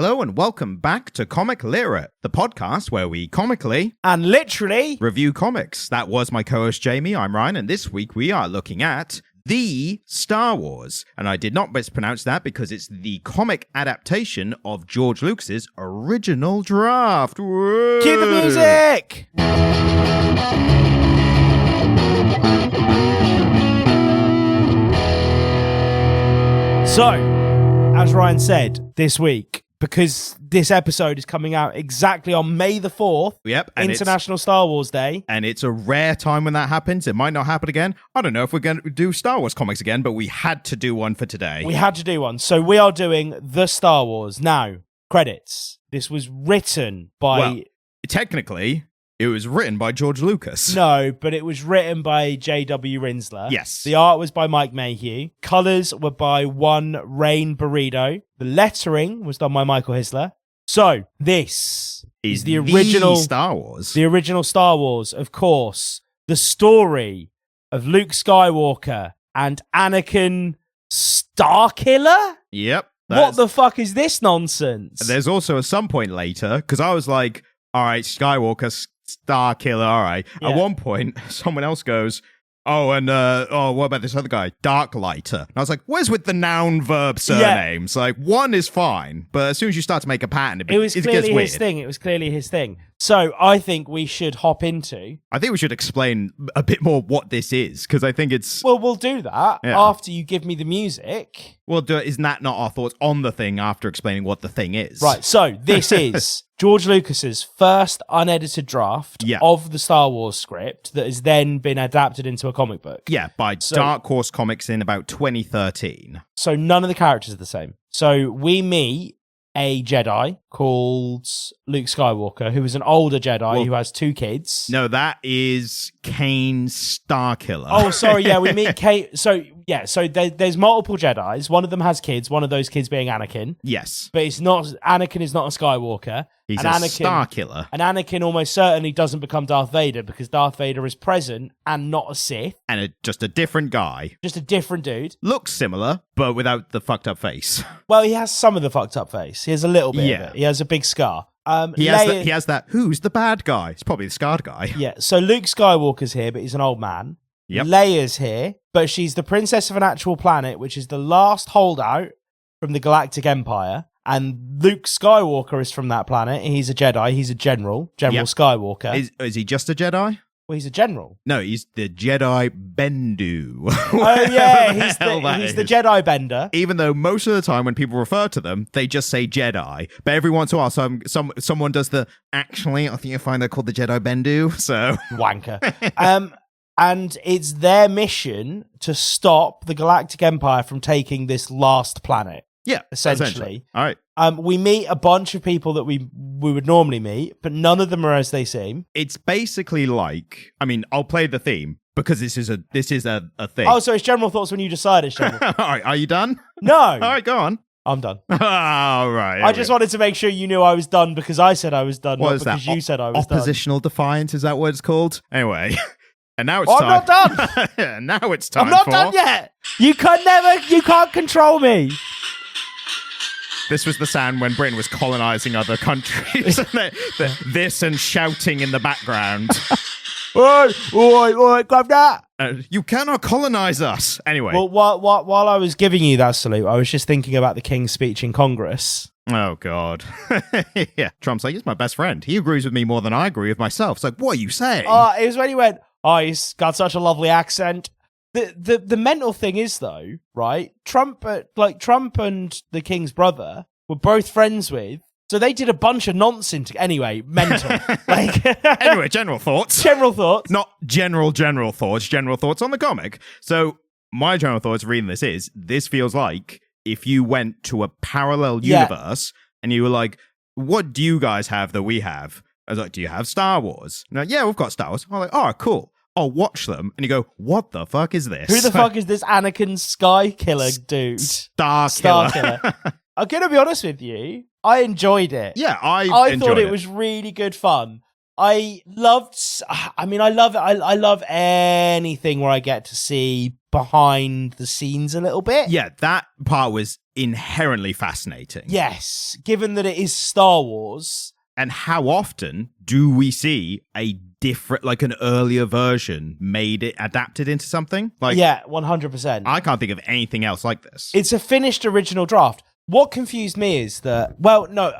Hello and welcome back to Comic Literate, the podcast where we comically and literally review comics. That was my co-host Jamie, I'm Ryan, and this week we are looking at The Star Wars. And I did not mispronounce that because it's the comic adaptation of George Lucas's original draft. Whoa. Cue the music! So, as Ryan said, this week, because this episode is coming out exactly on May the 4th, International Star Wars Day. And it's a rare time when that happens. It might not happen again. I don't know if we're going to do Star Wars comics again, but we had to do one for today. We had to do one. So we are doing The Star Wars. Now, credits. This was written by... Well, technically, it was written by George Lucas. No, but it was written by J.W. Rinzler. Yes. The art was by Mike Mayhew. Colours were by Rain Beredo. The lettering was done by Michael Hisler. So, this is the original Star Wars. The original Star Wars, of course. The story of Luke Skywalker and Anakin Starkiller? Yep. What the fuck is this nonsense? There's also some point later, because I was like, all right, Skywalker, Starkiller, all right. Yeah. At one point, someone else goes, what about this other guy? Darklighter. And I was like, where's with the noun verb surnames? Yeah. Like, one is fine, but as soon as you start to make a pattern, it gets weird. It was clearly his thing. So I think we should hop into... I think we should explain a bit more what this is, because I think it's... Well, we'll do that after you give me the music. Well, isn't that not our thoughts on the thing after explaining what the thing is? Right, so this is George Lucas's first unedited draft of the Star Wars script that has then been adapted into a comic book. Yeah, by Dark Horse Comics in about 2013. So none of the characters are the same. So we meet a Jedi called Luke Skywalker, who is an older Jedi who has two kids. No, that is Kane Starkiller. Oh, sorry, yeah, we meet Kane. So there's multiple Jedis. One of them has kids, one of those kids being Anakin. Yes. But Anakin is not a Skywalker. He's a Starkiller. And Anakin almost certainly doesn't become Darth Vader because Darth Vader is present and not a Sith. And just a different guy. Just a different dude. Looks similar, but without the fucked up face. Well, he has some of the fucked up face. He has a little bit of it. He has a big scar. He has that, who's the bad guy? It's probably the scarred guy. Yeah, so Luke Skywalker's here, but he's an old man. Yep. Leia's here, but she's the princess of an actual planet, which is the last holdout from the Galactic Empire. And Luke Skywalker is from that planet. He's a Jedi. He's a General Skywalker. Is he just a Jedi? Well, he's a general. No, he's the Jedi Bendu. Oh, yeah, he's the Jedi Bender. Even though most of the time when people refer to them, they just say Jedi. But every once in a while, someone does actually, I think you'll find they're called the Jedi Bendu, so... Wanker. And it's their mission to stop the Galactic Empire from taking this last planet. Yeah, essentially. All right. We meet a bunch of people that we would normally meet, but none of them are as they seem. It's basically like, I'll play the theme because this is a thing. Oh, so it's general thoughts when you decide it's general. All right, are you done? No. All right, go on. I'm done. All right. I just wanted to make sure you knew I was done because I said I was done, not because you said I was done. Oppositional defiance, is that what it's called? Anyway. And now it's time. I'm not done. Now it's time. I'm not done yet. You can't control me. This was the sound when Britain was colonizing other countries. This and shouting in the background. Oi, grab that. You cannot colonize us. Anyway. Well, while I was giving you that salute, I was just thinking about the King's speech in Congress. Oh, God. Yeah. Trump's like, he's my best friend. He agrees with me more than I agree with myself. It's like, what are you saying? It was when he went, he's got such a lovely accent. The mental thing is, though, right? Trump and the King's brother were both friends with, so they did a bunch of nonsense. Anyway, mental. Anyway, general thoughts. General thoughts. Not general thoughts. General thoughts on the comic. So my general thoughts reading this feels like if you went to a parallel universe and you were like, what do you guys have that we have? I was like, do you have Star Wars? And like, yeah, we've got Star Wars. I'm like, oh, cool. I'll watch them. And you go, what the fuck is this? Who the fuck is this Anakin Skykiller dude? Starkiller. I'm going to be honest with you. I enjoyed it. Yeah, I thought it was really good fun. I love it. I love anything where I get to see behind the scenes a little bit. Yeah, that part was inherently fascinating. Yes, given that it is Star Wars. And how often do we see a different, like an earlier version adapted into something? Like, yeah, 100%. I can't think of anything else like this. It's a finished original draft. What confused me is that, well, no,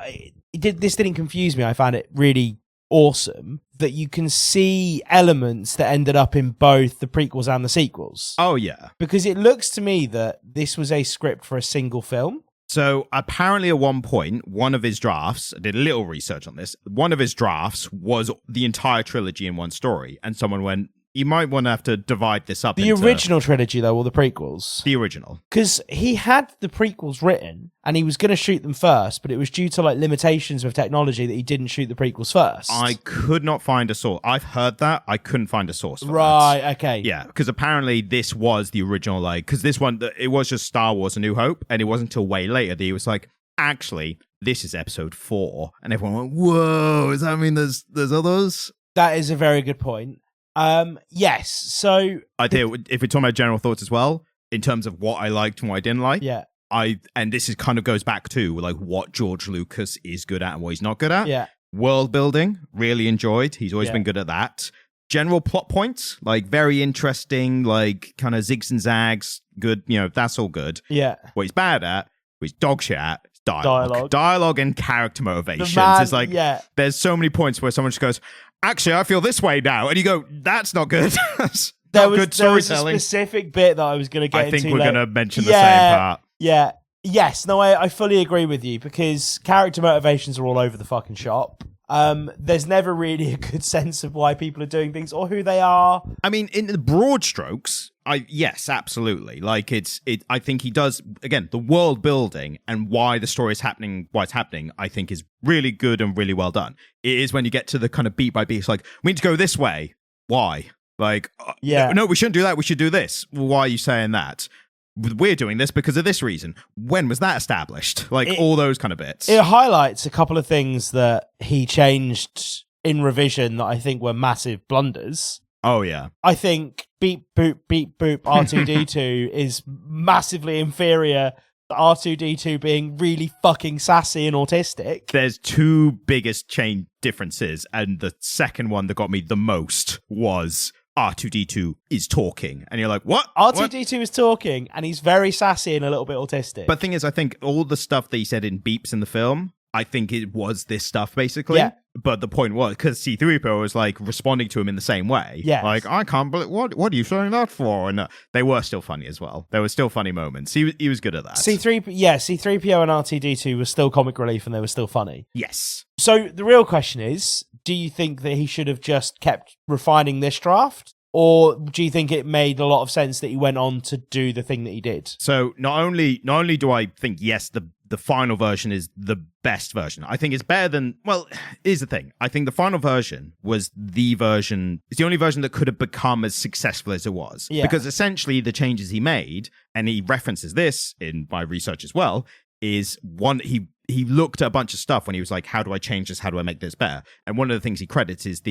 this didn't confuse me. I found it really awesome that you can see elements that ended up in both the prequels and the sequels. Oh, yeah. Because it looks to me that this was a script for a single film. So apparently at one point, one of his drafts, I did a little research on this, one of his drafts was the entire trilogy in one story. And someone went, you might want to have to divide this up The original trilogy, though, or the prequels? The original. Because he had the prequels written, and he was going to shoot them first, but it was due to like limitations with technology that he didn't shoot the prequels first. I could not find a source. I've heard that. I couldn't find a source for right, that. Okay. Yeah, because apparently this was the original, like, because this one, it was just Star Wars A New Hope, and it wasn't until way later that he was like, actually, this is episode 4. And everyone went, whoa, does that mean there's others? That is a very good point. Yes, so... If we're talking about general thoughts as well, in terms of what I liked and what I didn't like, yeah. And this is kind of goes back to like what George Lucas is good at and what he's not good at. Yeah. World building, really enjoyed. He's always been good at that. General plot points, like very interesting, like kind of zigs and zags, good, that's all good. Yeah. What he's bad at, what he's dog shit at, is dialogue and character motivations. It's like, there's so many points where someone just goes, actually, I feel this way now. And you go, that's not good. There was a specific bit that I was going to get into. I think we're going to mention the same part. Yeah. Yes. No, I fully agree with you because character motivations are all over the fucking shop. There's never really a good sense of why people are doing things or who they are. I mean, in the broad strokes, yes, absolutely. Like I think he does, again, the world building and why the story is happening, why it's happening, I think is really good and really well done. It is when you get to the kind of beat by beat, it's like, we need to go this way. Why? Like, no, we shouldn't do that. We should do this. Well, why are you saying that? We're doing this because of this reason. When was that established? Like all those kind of bits. It highlights a couple of things that he changed in revision that I think were massive blunders. Oh, yeah. I think beep, boop, R2-D2 is massively inferior to R2-D2 being really fucking sassy and autistic. There's two biggest chain differences, and the second one that got me the most was R2-D2 is talking. And you're like, what? R2-D2 is talking, and he's very sassy and a little bit autistic. But the thing is, I think all the stuff that he said in beeps in the film, I think it was this stuff, basically. Yeah. But the point was, because C-3PO was, like, responding to him in the same way. Yeah. Like, I can't believe, what are you saying that for? And they were still funny as well. There were still funny moments. He was good at that. C-3PO and R2-D2 were still comic relief, and they were still funny. Yes. So the real question is, do you think that he should have just kept refining this draft? Or do you think it made a lot of sense that he went on to do the thing that he did? So not only do I think, yes, the final version is the best version, I think it's better than, well, here's the thing. I think the final version was it's the only version that could have become as successful as it was. Yeah. Because essentially the changes he made, and he references this in my research as well, is one, he looked at a bunch of stuff when he was like, how do I change this? How do I make this better? And one of the things he credits is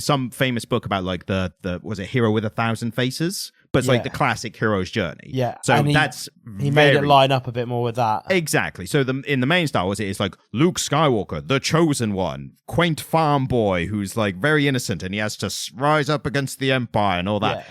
some famous book about like the was it Hero with 1,000 Faces? But it's like the classic hero's journey. Yeah. So and he made it line up a bit more with that. Exactly. So in the main Star Wars, it is like Luke Skywalker, the chosen one, quaint farm boy who's like very innocent and he has to rise up against the Empire and all that.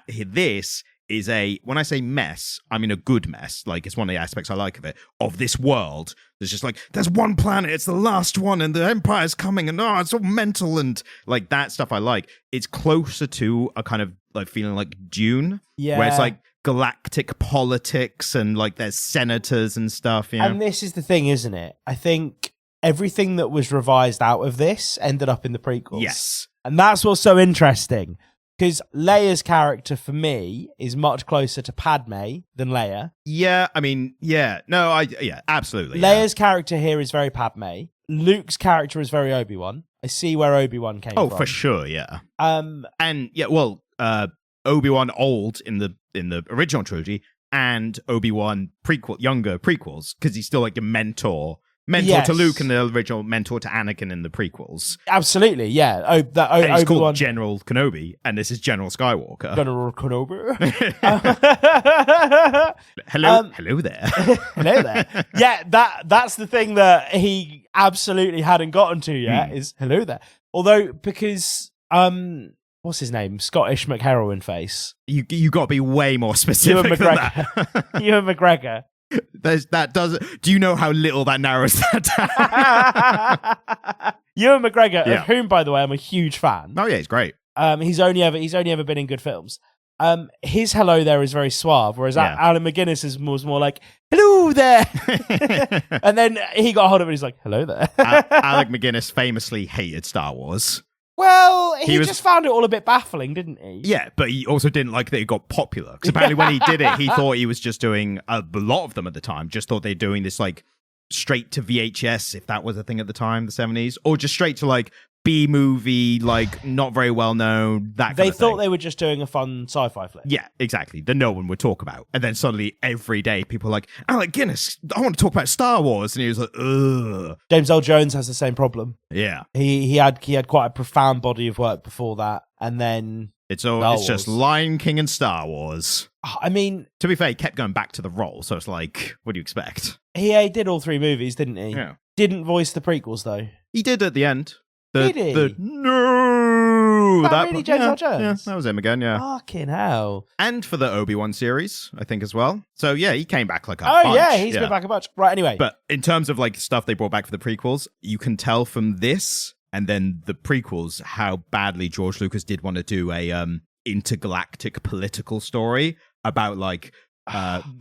This is when I say mess, I mean a good mess. Like, it's one of the aspects I like of it, of this world. There's just like, there's one planet, it's the last one, and the Empire's coming, and it's all mental, and like that stuff I like. It's closer to a kind of like feeling like Dune, where it's like galactic politics and like there's senators and stuff. And this is the thing, isn't it? I think everything that was revised out of this ended up in the prequels. Yes. And that's what's so interesting. Because Leia's character, for me, is much closer to Padme than Leia. Yeah, I mean, yeah. No, absolutely. Leia's character here is very Padme. Luke's character is very Obi-Wan. I see where Obi-Wan came from. Oh, for sure, yeah. And yeah, well, Obi-Wan old in the original trilogy, and Obi-Wan younger prequels, because he's still like a mentor Mentor to Luke in the original, mentor to Anakin in the prequels. Absolutely, yeah. And he's called General Kenobi, and this is General Skywalker. General Kenobi. Hello there. Hello there. Yeah, that's the thing that he absolutely hadn't gotten to yet, is hello there. Although, because... what's his name? Scottish McHeroin face. You got to be way more specific than that. Ewan McGregor. Do you know how little that narrows that down? Ewan McGregor, of whom, by the way, I'm a huge fan. Oh yeah, he's great. He's only ever been in good films. His hello there is very suave, whereas Alan McGuinness was more like, hello there. And then he got hold of it and he's like, hello there. Alec McGuinness famously hated Star Wars. Well, he just found it all a bit baffling, didn't he? Yeah, but he also didn't like that it got popular. Because apparently when he did it, he thought he was just doing, a lot of them at the time, just thought they're doing this like straight to VHS, if that was a thing at the time, the 70s, or just straight to like B-movie, like not very well known, that kind of thing. They thought they were just doing a fun sci-fi flick. Yeah, exactly. That no one would talk about. And then suddenly every day people are like, Alec Guinness, I want to talk about Star Wars. And he was like, ugh. James Earl Jones has the same problem. Yeah. He had quite a profound body of work before that. And then it's just Lion King and Star Wars. I mean, to be fair, he kept going back to the role. So it's like, what do you expect? He did all 3 movies, didn't he? Yeah. Didn't voice the prequels though. He did at the end. Did he? That really James Earl Jones? Yeah, that was him again, yeah. Fucking hell. And for the Obi-Wan series, I think, as well. So, yeah, he came back like a bunch. Oh, yeah, he's been back a bunch. Right, anyway. But in terms of, like, stuff they brought back for the prequels, you can tell from this and then the prequels how badly George Lucas did want to do a intergalactic political story about, like,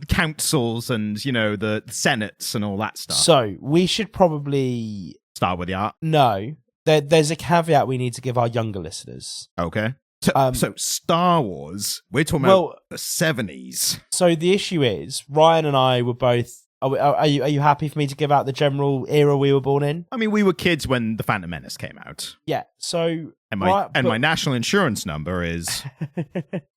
councils and, you know, the senates and all that stuff. So, we should probably... Start with the art? No. There's a caveat we need to give our younger listeners. Okay. So Star Wars, we're talking about the 70s. So the issue is, Ryan and I were both... Are you happy for me to give out the general era we were born in? I mean, we were kids when The Phantom Menace came out. Yeah, so... And my national insurance number is...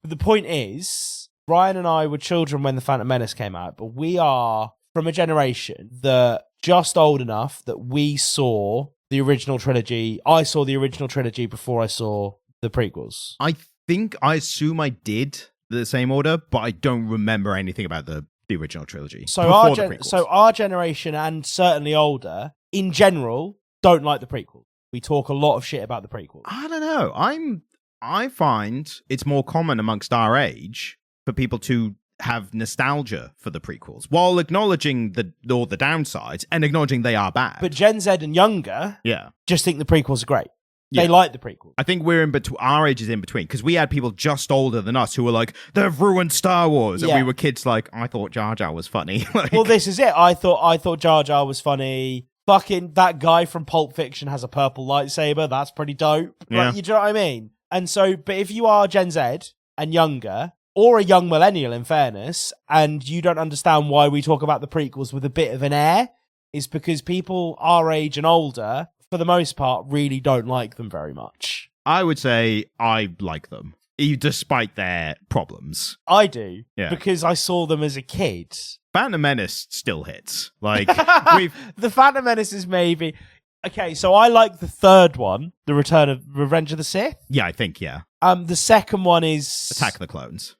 The point is, Ryan and I were children when The Phantom Menace came out, but we are from a generation that just old enough that we saw... the original trilogy. I saw the original trilogy before I saw the prequels. I assume I did the same order, but I don't remember anything about the original trilogy. So our generation and certainly older, in general, don't like the prequels. We talk a lot of shit about the prequels. I don't know. I find it's more common amongst our age for people to have nostalgia for the prequels while acknowledging all the downsides and acknowledging they are bad. But Gen Z and younger just think the prequels are great. They like the prequels. I think we're in between. Our age is in between because we had people just older than us who were like, they've ruined Star Wars. And we were kids like, I thought Jar Jar was funny. Well, this is it. I thought Jar Jar was funny. Fucking that guy from Pulp Fiction has a purple lightsaber. That's pretty dope. Yeah. Like, you know what I mean? And so, but if you are Gen Z and younger, or a young millennial in fairness, and you don't understand why we talk about the prequels with a bit of an air, is because people our age and older, for the most part, really don't like them very much. I would say I like them, despite their problems. I do, because I saw them as a kid. Phantom Menace still hits. Like The Phantom Menace is maybe... Okay, so I like the third one, The Return of Revenge of the Sith. Yeah, I think, yeah. The second one is... Attack of the Clones.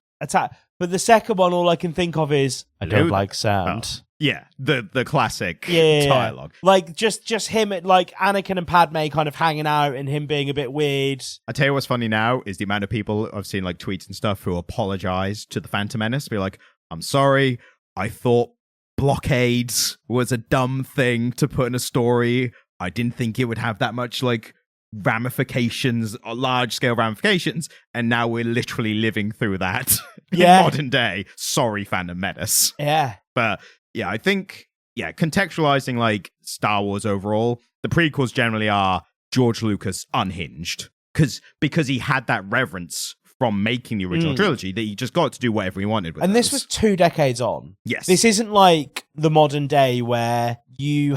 But the second one, all I can think of is, I don't like sound. Oh. Yeah, the classic dialogue. Like, just him, like, Anakin and Padme kind of hanging out and him being a bit weird. I tell you what's funny now is the amount of people I've seen, like, tweets and stuff who apologize to the Phantom Menace. Be like, I'm sorry, I thought blockades was a dumb thing to put in a story. I didn't think it would have that much, like, ramifications, or large-scale ramifications, and now we're literally living through that in modern day. Sorry, Phantom Menace. Yeah. But, yeah, I think, contextualizing, like, Star Wars overall, the prequels generally are George Lucas unhinged. Because he had that reverence from making the original trilogy that he just got to do whatever he wanted with this was 2 decades on. Yes. This isn't like the modern day where you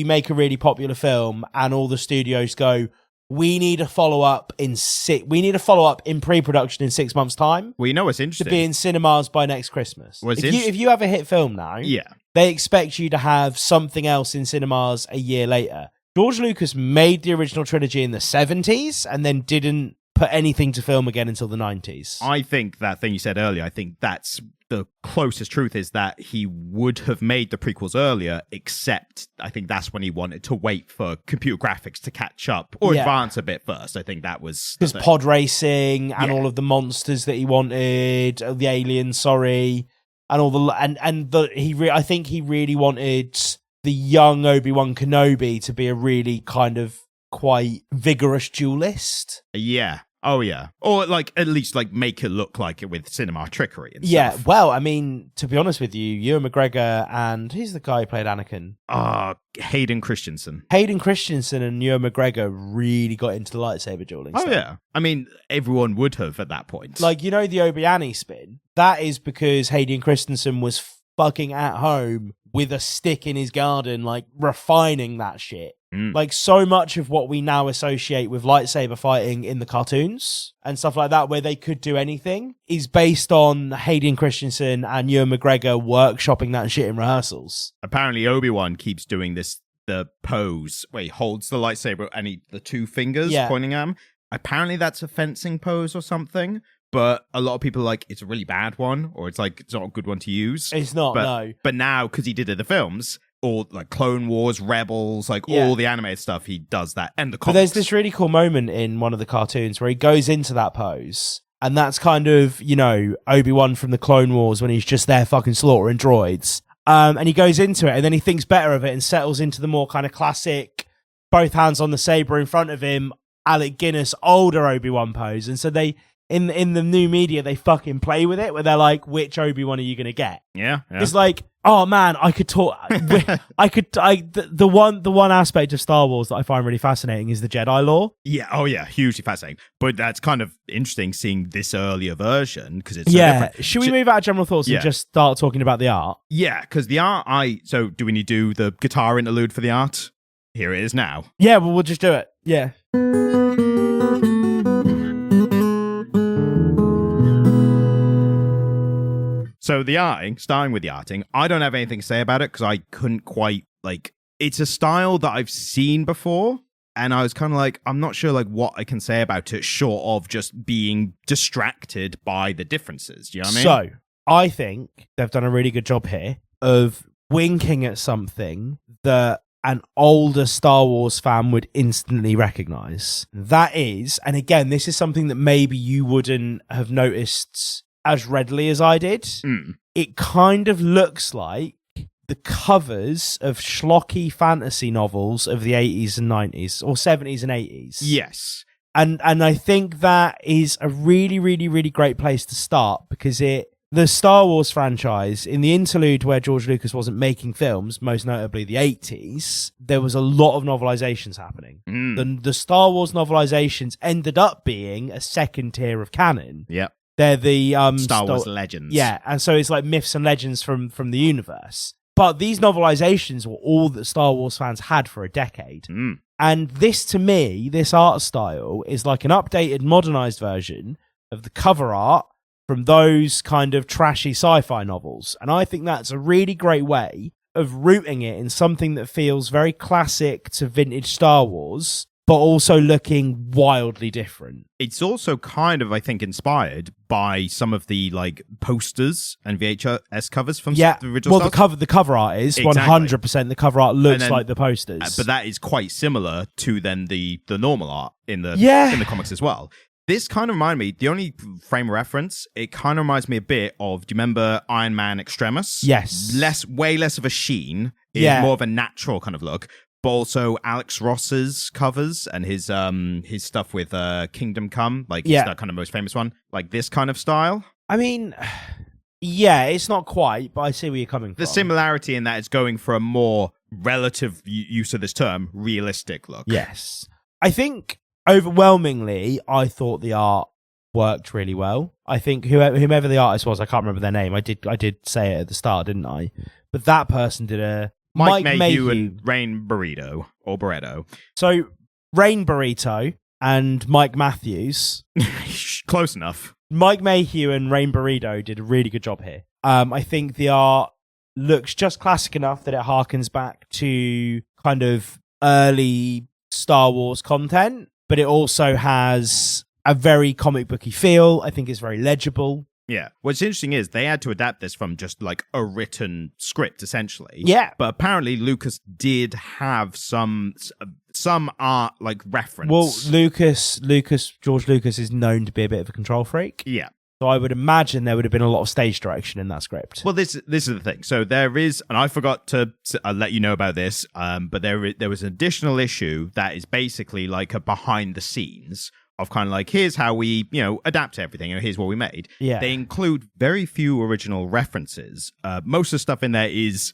make a really popular film and all the studios go, we need a follow-up in pre-production in 6 months' time. Well, you know what's interesting? To be in cinemas by next Christmas. If you have a hit film now, they expect you to have something else in cinemas a year later. George Lucas made the original trilogy in the 70s and then didn't put anything to film again until the 90s. I think that thing you said earlier, I think that's the closest truth, is that he would have made the prequels earlier, except I think that's when he wanted to wait for computer graphics to catch up or advance a bit first. I think that was... Because pod racing and all of the monsters that he wanted, the aliens, and all the... I think he really wanted the young Obi-Wan Kenobi to be a really kind of quite vigorous duelist. Yeah. Oh, yeah. Or, like, at least, like, make it look like it with cinema trickery and stuff. Well, I mean, to be honest with you, Ewan McGregor and... who's the guy who played Anakin? Hayden Christensen. Hayden Christensen and Ewan McGregor really got into the lightsaber dueling stuff. Yeah. I mean, everyone would have at that point. Like, you know the Obi-Wan spin? That is because Hayden Christensen was fucking at home with a stick in his garden, like, refining that shit. Like, so much of what we now associate with lightsaber fighting in the cartoons and stuff like that, where they could do anything, is based on Hayden Christensen and Ewan McGregor workshopping that shit in rehearsals. Apparently, Obi-Wan keeps doing the pose where he holds the lightsaber and the two fingers pointing at him. Apparently, that's a fencing pose or something. But a lot of people are like, it's a really bad one, or it's like, it's not a good one to use. It's not, no. But now, because he did it in the films, or like Clone Wars, Rebels, like all the animated stuff, he does that. And the comics. But there's this really cool moment in one of the cartoons where he goes into that pose, and that's kind of, you know, Obi-Wan from the Clone Wars when he's just there fucking slaughtering droids. And he goes into it, and then he thinks better of it and settles into the more kind of classic, both hands on the saber in front of him, Alec Guinness, older Obi-Wan pose. And so they... In the new media, they fucking play with it, where they're like, which Obi-Wan are you going to get? Yeah. It's like, oh man, I could talk. The one aspect of Star Wars that I find really fascinating is the Jedi lore. Yeah. Oh yeah. Hugely fascinating. But that's kind of interesting seeing this earlier version because it's so different. Should we move out of general thoughts and just start talking about the art? Yeah. Because the art, so do we need to do the guitar interlude for the art? Here it is now. Yeah. Well, we'll just do it. Yeah. So the arting, starting with the arting, I don't have anything to say about it because I couldn't quite, like, it's a style that I've seen before, and I was kind of like, I'm not sure, like, what I can say about it short of just being distracted by the differences. Do you know what I mean? So, I think they've done a really good job here of winking at something that an older Star Wars fan would instantly recognize. That is, and again, this is something that maybe you wouldn't have noticed as readily as I did. It kind of looks like the covers of schlocky fantasy novels of the 80s and 90s, or 70s and 80s. Yes. And I think that is a really, really, really great place to start, because the Star Wars franchise, in the interlude where George Lucas wasn't making films, most notably the 80s, there was a lot of novelizations happening. The Star Wars novelizations ended up being a second tier of canon. Yep. They're the Star Wars legends. Yeah, and so it's like myths and legends from the universe. But these novelizations were all that Star Wars fans had for a decade. And this, to me, this art style is like an updated, modernized version of the cover art from those kind of trashy sci-fi novels. And I think that's a really great way of rooting it in something that feels very classic to vintage Star Wars, but also looking wildly different. It's also kind of, I think, inspired by some of the like posters and VHS covers from the original stuff. The cover art is 100%. The cover art looks like the posters, but that is quite similar to then the normal art in the comics as well. This kind of reminded me, the only frame of reference, it kind of reminds me a bit of, do you remember Iron Man Extremis? Yes. Way less of a sheen, more of a natural kind of look. But also Alex Ross's covers and his stuff with Kingdom Come, like that kind of most famous one, like this kind of style. I mean, yeah, it's not quite, but I see where you're coming from. The similarity in that it's going for a more relative use of this term, realistic look. Yes. I think overwhelmingly, I thought the art worked really well. I think whomever the artist was, I can't remember their name. I did say it at the start, didn't I? But that person did a... Mike Mayhew and Rain Beredo, or Beredo. So, Rain Beredo and Mike Matthews. Close enough. Mike Mayhew and Rain Beredo did a really good job here. I think the art looks just classic enough that it harkens back to kind of early Star Wars content, but it also has a very comic booky feel. I think it's very legible. Yeah. What's interesting is they had to adapt this from just like a written script, essentially. Yeah. But apparently Lucas did have some art like reference. Well, George Lucas is known to be a bit of a control freak. Yeah. So I would imagine there would have been a lot of stage direction in that script. Well, this is the thing. So there is, and I forgot to let you know about this, but there was an additional issue that is basically like a behind the scenes of kind of like, here's how we, adapt everything, and here's what we made. Yeah. They include very few original references. Most of the stuff in there is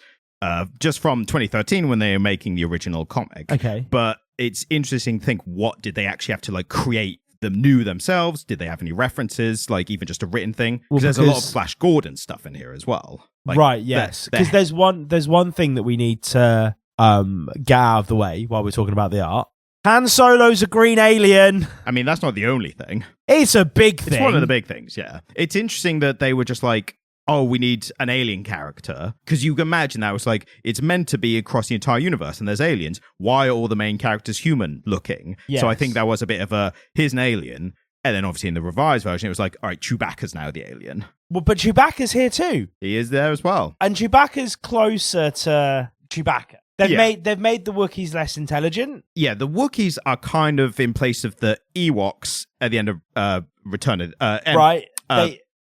just from 2013 when they were making the original comic. Okay. But it's interesting to think, what did they actually have to like create them new themselves? Did they have any references, like even just a written thing? Because there's a lot of Flash Gordon stuff in here as well. Like, right, yes. Because there's one thing that we need to get out of the way while we're talking about the art. Han Solo's a green alien. I mean, that's not the only thing. It's a big thing. It's one of the big things, yeah. It's interesting that they were just like, oh, we need an alien character. Because you can imagine that was like, it's meant to be across the entire universe and there's aliens. Why are all the main characters human looking? Yes. So I think that was a bit of a, here's an alien. And then obviously in the revised version, it was like, all right, Chewbacca's now the alien. Well, but Chewbacca's here too. He is there as well. And Chewbacca's closer to Chewbacca. They've made the Wookiees less intelligent. Yeah, the Wookiees are kind of in place of the Ewoks at the end of Return of... right.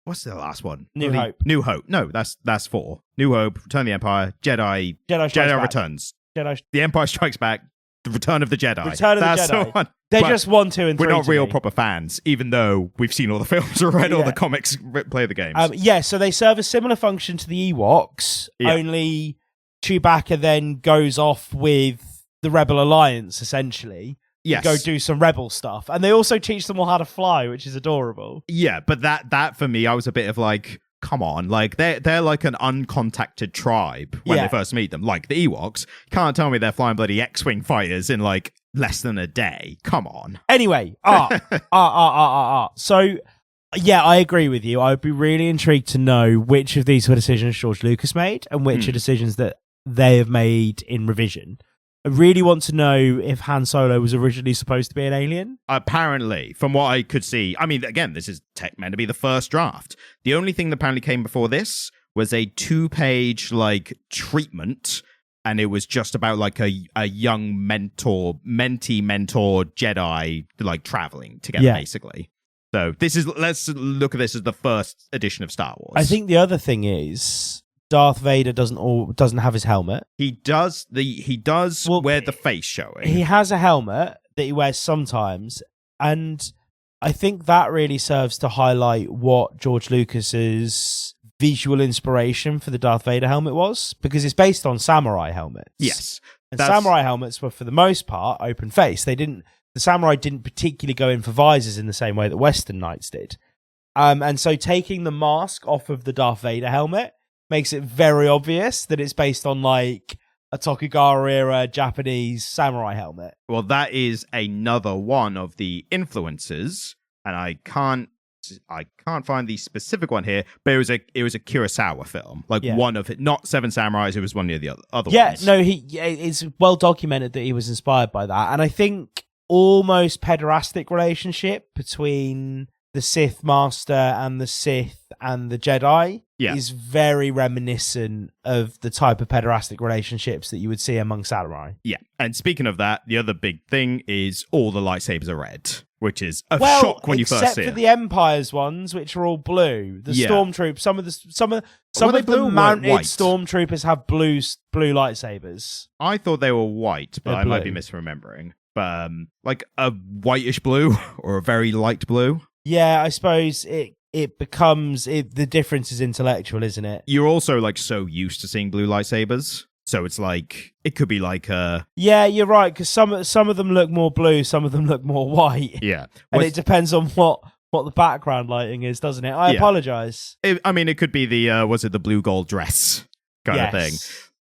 What's the last one? New Hope. New Hope. No, that's 4. New Hope, Return of the Empire, Jedi Returns. The Empire Strikes Back, The Return of the Jedi. That's the Jedi. They're just 1, 2, and 3. We're not real proper fans, even though we've seen all the films or read all the comics, play the games. So they serve a similar function to the Ewoks, only Chewbacca then goes off with the Rebel Alliance, essentially. Yes. Go do some rebel stuff. And they also teach them all how to fly, which is adorable. Yeah, but that for me, I was a bit of like, come on. Like, they're like an uncontacted tribe when they first meet them. Like the Ewoks. Can't tell me they're flying bloody X-Wing fighters in like less than a day. Come on. Anyway, So, yeah, I agree with you. I would be really intrigued to know which of these were decisions George Lucas made and which are decisions that they have made in revision. I really want to know if Han Solo was originally supposed to be an alien. Apparently, from what I could see, I mean, again, this is meant to be the first draft. The only thing that apparently came before this was a 2-page like treatment, and it was just about like a young mentee mentor Jedi like traveling together, basically. So let's look at this as the first edition of Star Wars. I think the other thing is Darth Vader doesn't have his helmet. He does wear the face showing. He has a helmet that he wears sometimes, and I think that really serves to highlight what George Lucas's visual inspiration for the Darth Vader helmet was, because it's based on samurai helmets. Yes. And samurai helmets were, for the most part, open face. The samurai didn't particularly go in for visors in the same way that Western knights did. And so taking the mask off of the Darth Vader helmet makes it very obvious that it's based on like a Tokugawa era Japanese samurai helmet. Well, that is another one of the influences, and I can't find the specific one here, but it was a Kurosawa film, like one of it, not Seven Samurais. It was one of the other ones. No, it's well documented that he was inspired by that, and I think almost pederastic relationship between the Sith Master and the Sith and the Jedi is very reminiscent of the type of pederastic relationships that you would see among samurai. Yeah, and speaking of that, the other big thing is all the lightsabers are red, which is a shock when you first see it. Except for the Empire's ones, which are all blue. The stormtroopers, some of the mounted stormtroopers have blue lightsabers. I thought they were white, but I might be misremembering. But like a whitish blue or a very light blue. Yeah, I suppose it becomes the difference is intellectual, isn't it? You're also like so used to seeing blue lightsabers, so it's like it could be like a... Yeah, you're right, because some of them look more blue, some of them look more white. Yeah, and it depends on what the background lighting is, doesn't it? I apologize. I mean, it could be the was it the blue gold dress kind of thing.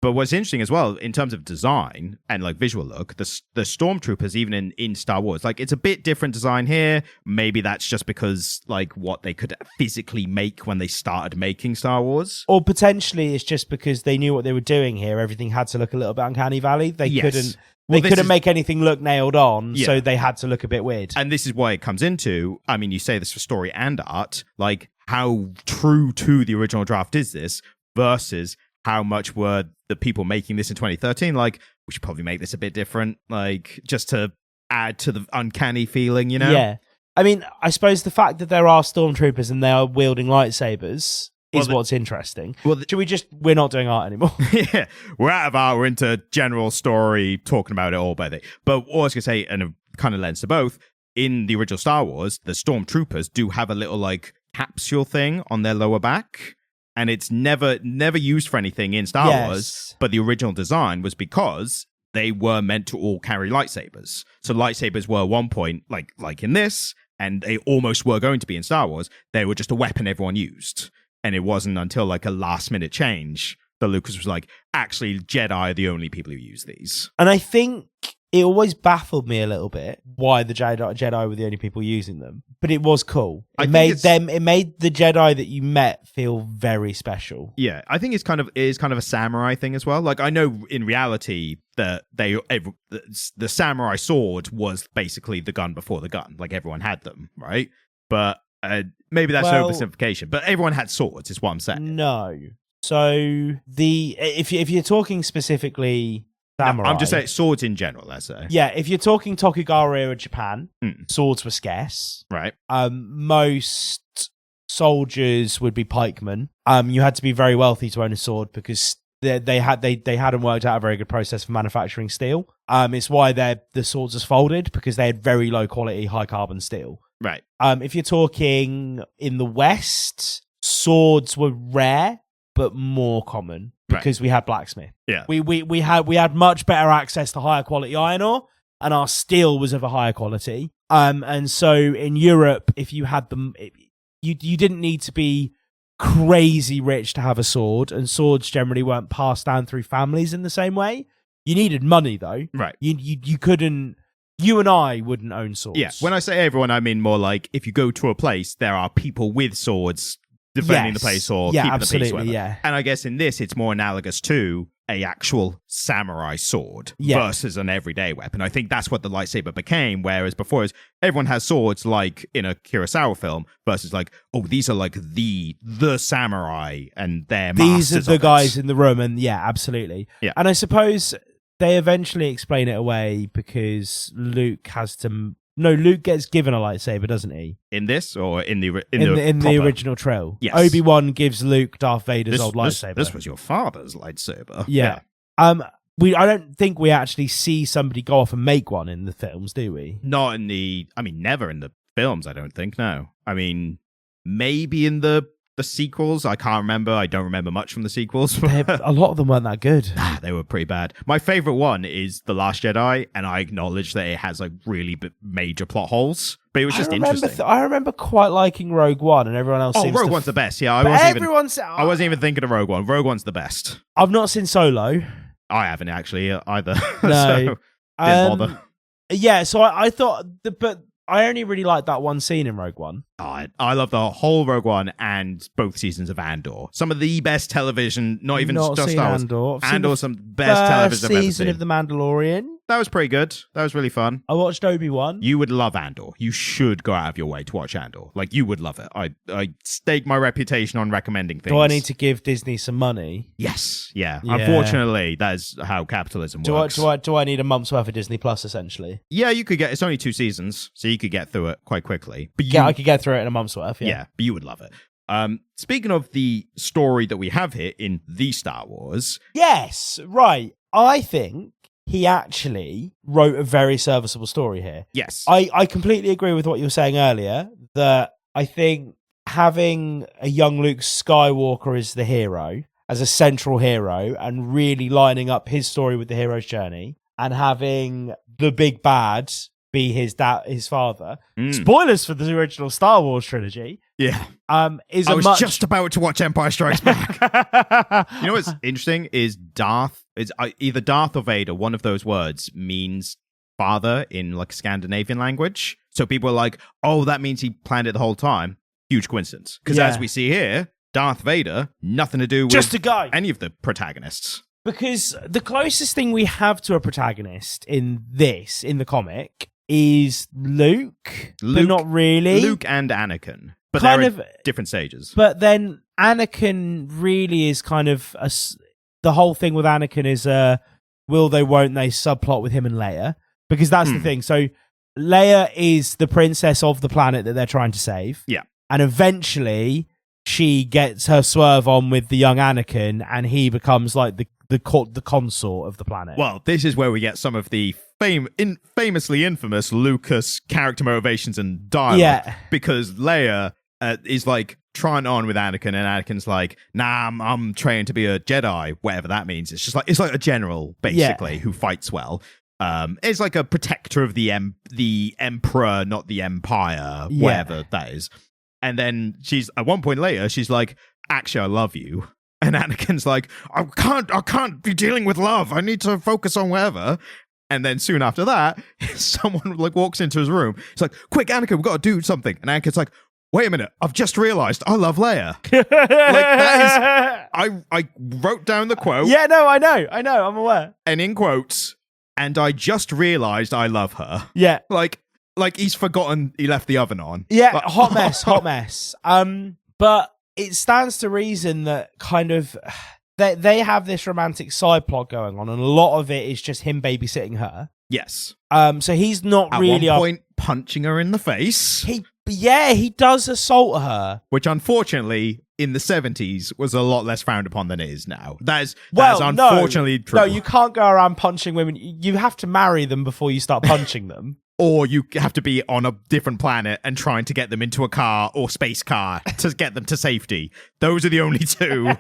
But what's interesting as well, in terms of design and like visual look, the stormtroopers, even in Star Wars, like it's a bit different design here. Maybe that's just because like what they could physically make when they started making Star Wars. Or potentially it's just because they knew what they were doing here. Everything had to look a little bit uncanny valley. They couldn't make anything look nailed on, so they had to look a bit weird. And this is why it comes into, I mean, you say this for story and art, like how true to the original draft is this versus how much were the people making this in 2013 like, we should probably make this a bit different, like just to add to the uncanny feeling, you know? Yeah. I mean, I suppose the fact that there are stormtroopers and they are wielding lightsabers is what's interesting. Well, we're not doing art anymore. Yeah, we're out of art, we're into general story, talking about it all by the But what I was going to say, and it kind of lends to both, in the original Star Wars, the stormtroopers do have a little like capsule thing on their lower back. And it's never used for anything in Star Wars, but the original design was because they were meant to all carry lightsabers. So lightsabers were at one point, like in this, and they almost were going to be in Star Wars, they were just a weapon everyone used. And it wasn't until like a last-minute change that Lucas was like, actually, Jedi are the only people who use these. And I think it always baffled me a little bit why the Jedi were the only people using them, but it was cool. It made the Jedi that you met feel very special. Yeah, I think it is kind of a samurai thing as well. Like I know in reality that the samurai sword was basically the gun before the gun. Like everyone had them, right? But maybe that's an oversimplification. But everyone had swords, is what I'm saying. No, so if you're talking specifically. Samurai. No, I'm just saying swords in general, let's say. Yeah, if you're talking Tokugawa era Japan, swords were scarce. Right. Most soldiers would be pikemen. You had to be very wealthy to own a sword because they hadn't worked out a very good process for manufacturing steel. It's why the swords are folded, because they had very low quality, high carbon steel. Right. If you're talking in the West, swords were rare but more common. Because we had blacksmith. Yeah. We had much better access to higher quality iron ore, and our steel was of a higher quality. And so in Europe, if you had them, you didn't need to be crazy rich to have a sword, and swords generally weren't passed down through families in the same way. You needed money though. Right. You couldn't. You and I wouldn't own swords. Yeah. When I say everyone, I mean more like if you go to a place, there are people with swords defending the place or keeping the peace. Yeah. And I guess in this, it's more analogous to a actual samurai sword versus an everyday weapon. I think that's what the lightsaber became, whereas before everyone has swords like in a Kurosawa film versus like, oh, these are like the samurai and they're these are the guys in the room, and yeah, absolutely. Yeah. And I suppose they eventually explain it away because Luke gets given a lightsaber, doesn't he? In this or in the original trial? Yes. Obi-Wan gives Luke Darth Vader's old lightsaber. This was your father's lightsaber. Yeah. I don't think we actually see somebody go off and make one in the films, do we? Not in never in the films, I don't think, no. I mean, maybe in the sequels, I can't remember. I don't remember much from the sequels. A lot of them weren't that good. They were pretty bad. My favorite one is The Last Jedi, and I acknowledge that it has like really major plot holes, but it was just interesting. I remember quite liking Rogue One, and everyone else seems Rogue One's the best. Yeah, I wasn't even thinking of Rogue One. Rogue One's the best. I've not seen Solo. I haven't actually either. No. So, didn't bother. Yeah, so I thought, but I only really liked that one scene in Rogue One. I love the whole Rogue One and both seasons of Andor. Some of the best television, not even just Star Wars. Andor, some best television I've ever seen. Season of The Mandalorian. That was pretty good. That was really fun. I watched Obi-Wan. You would love Andor. You should go out of your way to watch Andor. Like, you would love it. I stake my reputation on recommending things. Do I need to give Disney some money? Yes. Yeah. Unfortunately, that is how capitalism works. Do I need a month's worth of Disney Plus, essentially? Yeah, you could get... It's only 2 seasons, so you could get through it quite quickly. But I could get through it in a month's worth, yeah, but you would love it. Speaking of the story that we have here in the Star Wars... Yes, right. I think he actually wrote a very serviceable story here. Yes. I completely agree with what you were saying earlier, that I think having a young Luke Skywalker as the hero, as a central hero, and really lining up his story with the hero's journey, and having the big bad be his father. Mm. Spoilers for the original Star Wars trilogy. Yeah. I was just about to watch Empire Strikes Back. You know what's interesting is either Darth or Vader, one of those words means father in like Scandinavian language. So people are like, oh, that means he planned it the whole time. Huge coincidence. Because as we see here, Darth Vader, nothing to do with just a guy. Any of the protagonists. Because the closest thing we have to a protagonist in the comic is Luke, but not really. Luke and Anakin. But kind they're of at different stages. But then Anakin really is kind of the whole thing with Anakin is will they, won't they subplot with him and Leia. Because that's the thing. So Leia is the princess of the planet that they're trying to save. Yeah. And eventually she gets her swerve on with the young Anakin and he becomes like the consort of the planet. Well, this is where we get some of the famously infamous Lucas character motivations and dialogue. Yeah. Because Leia is like trying on with Anakin and Anakin's like, nah, I'm training to be a Jedi, whatever that means. It's just like, it's like a general basically who fights well. It's like a protector of the emperor, not the empire, whatever that is. And then she's at one point later, she's like, actually, I love you. And Anakin's like, I can't be dealing with love. I need to focus on whatever. And then soon after that, someone like walks into his room. It's like, quick, Anakin, we've got to do something. And Anakin's like, wait a minute, I've just realized I love Leia. Like that is, I wrote down the quote. Yeah, no, I know, I'm aware. And in quotes, and I just realized I love her. Yeah. Like he's forgotten he left the oven on. Yeah, like, hot mess. But it stands to reason that kind of they have this romantic side plot going on, and a lot of it is just him babysitting her. Yes. So he's not really at one point punching her in the face. He does assault her, which unfortunately in the 70s was a lot less frowned upon than it is now. That is unfortunately true. No, you can't go around punching women. You have to marry them before you start punching them. Or you have to be on a different planet and trying to get them into a car or space car to get them to safety. Those are the only two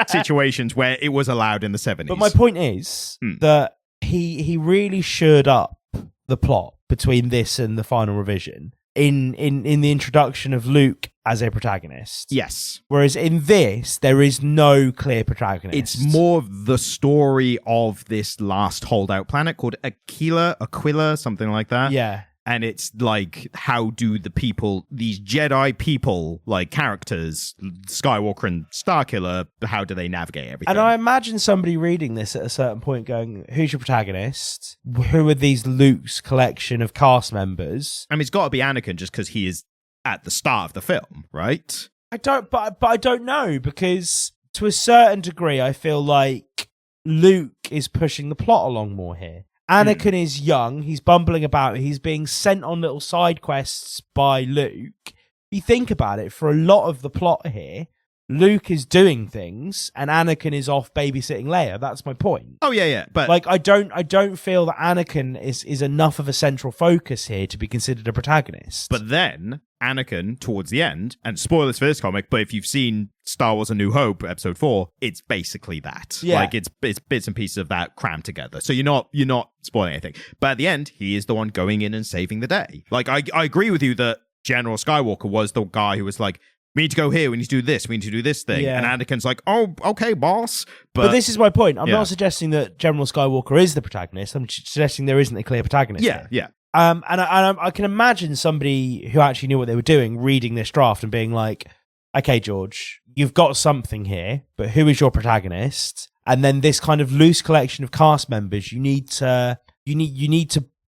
situations where it was allowed in the 70s. But my point is that he really shored up the plot between this and the final revision in the introduction of Luke as a protagonist. Yes. Whereas in this, there is no clear protagonist. It's more the story of this last holdout planet called Aquila, something like that. Yeah. And it's like, how do the people, these Jedi people, like characters, Skywalker and Starkiller, how do they navigate everything? And I imagine somebody reading this at a certain point going, who's your protagonist? Who are these Luke's collection of cast members? I mean, it's got to be Anakin just because he is at the start of the film, right? I don't know, because to a certain degree, I feel like Luke is pushing the plot along more here. Anakin is young, he's bumbling about, he's being sent on little side quests by Luke. If you think about it, for a lot of the plot here, Luke is doing things and Anakin is off babysitting Leia. That's my point. Oh yeah. But like I don't feel that Anakin is enough of a central focus here to be considered a protagonist. But then Anakin towards the end, and spoilers for this comic, but if you've seen Star Wars A New Hope episode 4, it's basically that. Yeah. Like it's bits and pieces of that crammed together. So you're not spoiling anything. But at the end, he is the one going in and saving the day. Like I agree with you that General Skywalker was the guy who was like, we need to go here, we need to do this, we need to do this thing. Yeah. And Anakin's like, oh, okay, boss. But this is my point. I'm not suggesting that General Skywalker is the protagonist. I'm suggesting there isn't a clear protagonist. Yeah. And I can imagine somebody who actually knew what they were doing reading this draft and being like, okay, George, you've got something here, but who is your protagonist? And then this kind of loose collection of cast members, you need to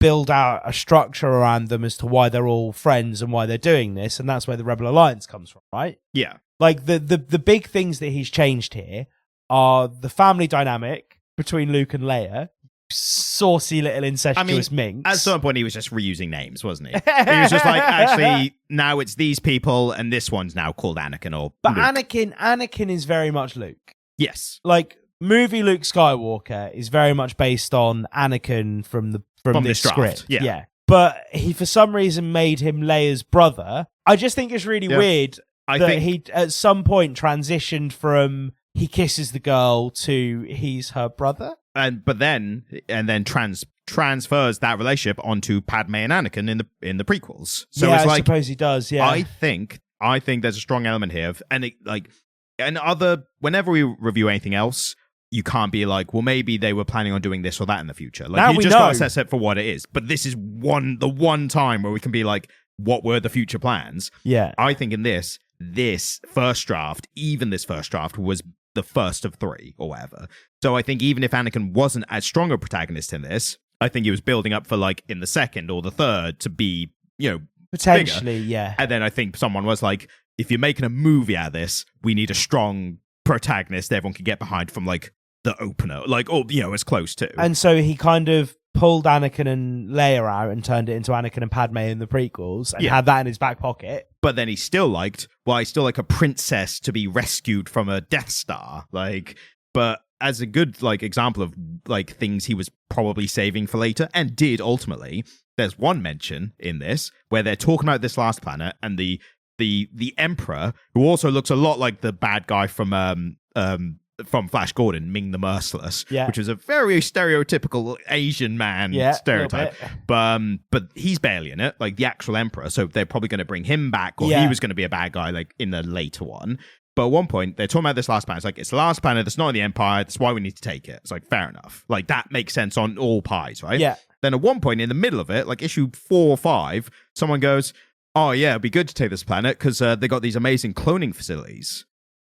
build out a structure around them as to why they're all friends and why they're doing this, and that's where the Rebel Alliance comes from, right? Yeah. Like the big things that he's changed here are the family dynamic between Luke and Leia, saucy little incestuous minx. At some point he was just reusing names, wasn't he? He was just like, actually, now it's these people, and this one's now called Anakin or But Luke. Anakin is very much Luke. Yes. Like, movie Luke Skywalker is very much based on Anakin from this script. Yeah. But he, for some reason, made him Leia's brother. I just think it's really weird that he, at some point, transitioned from he kisses the girl to he's her brother. And then transfers that relationship onto Padme and Anakin in the prequels. So yeah, it's I suppose he does. Yeah, I think there's a strong element here of, whenever we review anything else, you can't be like, well, maybe they were planning on doing this or that in the future. Like, now you we just know. got to set it for what it is. But this is the one time where we can be like, what were the future plans? Yeah, I think in this first draft, even this first draft was the first of 3 or whatever. So I think even if Anakin wasn't as strong a protagonist in this, I think he was building up for like in the second or the third to be, potentially, bigger. yeah. And then I think someone was like, if you're making a movie out of this, we need a strong protagonist that everyone can get behind from like the opener, like, or, as close to. And so he kind of pulled Anakin and Leia out and turned it into Anakin and Padme in the prequels and had that in his back pocket. But then he still liked, a princess to be rescued from a Death Star. Like, but as a good, like, example of, like, things he was probably saving for later and did ultimately, there's one mention in this where they're talking about this last planet and the Emperor, who also looks a lot like the bad guy from Flash Gordon, Ming the Merciless, which is a very stereotypical Asian man stereotype. But he's barely in it, like the actual Emperor. So they're probably going to bring him back, or he was going to be a bad guy, like in the later one. But at one point, they're talking about this last planet. It's like, it's the last planet that's not in the Empire. That's why we need to take it. It's like, fair enough. Like, that makes sense on all pies, right? Yeah. Then at one point in the middle of it, like issue 4 or 5, someone goes, oh yeah, it'd be good to take this planet because they got these amazing cloning facilities.